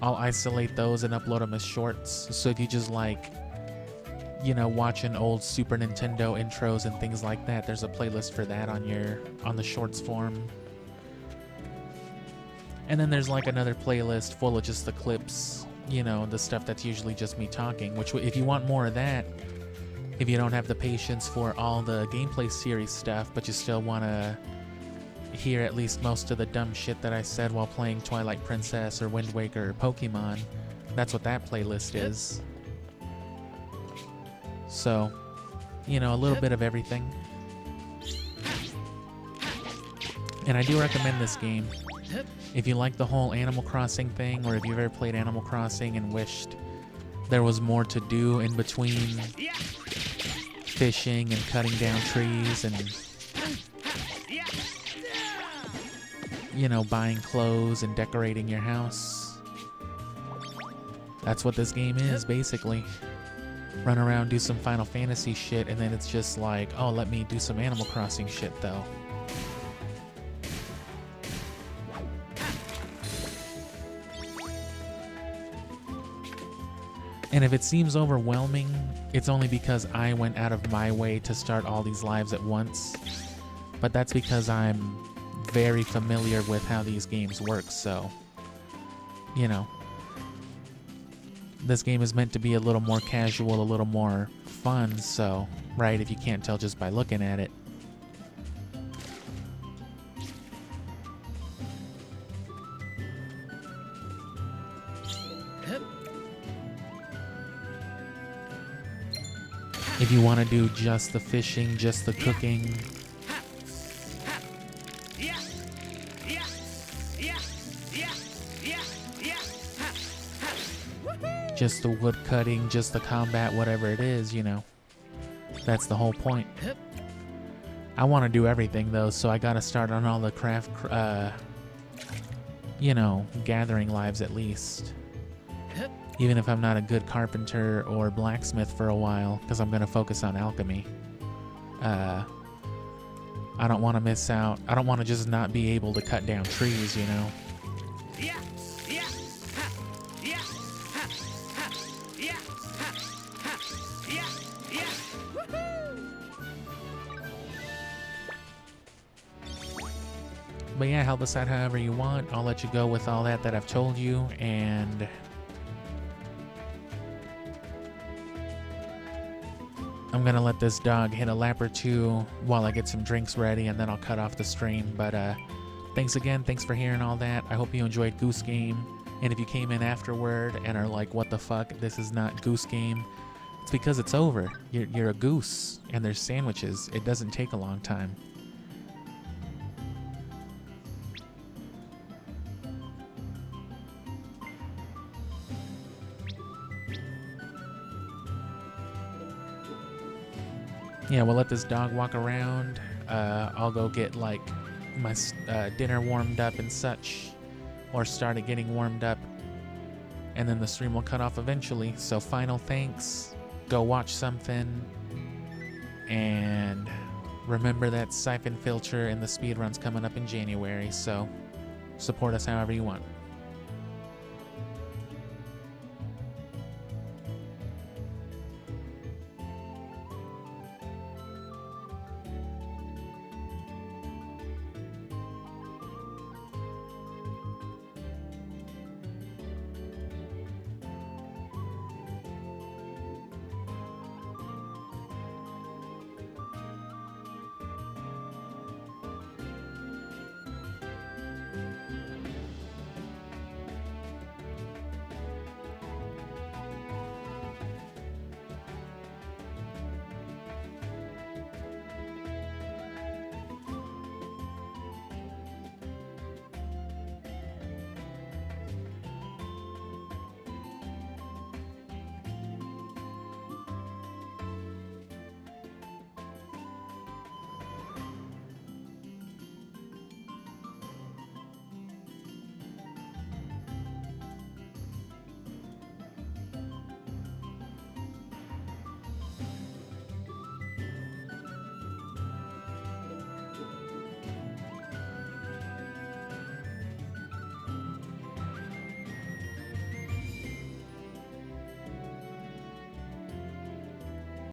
I'll isolate those and upload them as shorts. So if you just like, you know, watching old Super Nintendo intros and things like that, there's a playlist for that on the shorts form. And then there's like another playlist full of just the clips, you know, the stuff that's usually just me talking, which if you want more of that, if you don't have the patience for all the gameplay series stuff, but you still want to hear at least most of the dumb shit that I said while playing Twilight Princess or Wind Waker or Pokemon, that's what that playlist is. So, you know, a little bit of everything. And I do recommend this game. If you like the whole Animal Crossing thing, or if you've ever played Animal Crossing and wished there was more to do in between fishing and cutting down trees and, you know, buying clothes and decorating your house. That's what this game is, basically. run around, do some Final Fantasy shit, and then it's just like, oh, let me do some Animal Crossing shit though. And if it seems overwhelming, it's only because I went out of my way to start all these lives at once. But that's because I'm very familiar with how these games work, so, you know. This game is meant to be a little more casual, a little more fun, so, right, if you can't tell just by looking at it. If you want to do just the fishing, just the cooking, just the wood cutting, just the combat, whatever it is, you know, that's the whole point. I want to do everything though, so I gotta start on all the craft, you know, gathering lives at least. Even if I'm not a good carpenter or blacksmith for a while, because I'm going to focus on alchemy. I don't want to miss out. I don't want to just not be able to cut down trees, you know? But yeah, help us out however you want. I'll let you go with all that I've told you, and I'm gonna let this dog hit a lap or two while I get some drinks ready, and then I'll cut off the stream. But thanks again, thanks for hearing all that. I hope you enjoyed Goose Game, and if you came in afterward and are like, what the fuck, this is not Goose Game, it's because it's over. You're a goose, and there's sandwiches. It doesn't take a long time. Yeah, we'll let this dog walk around. I'll go get like my dinner warmed up and such, or started getting warmed up, and then the stream will cut off eventually. So final thanks, go watch something, and remember that Syphonfilter and the speedrun's coming up in January, so support us however you want.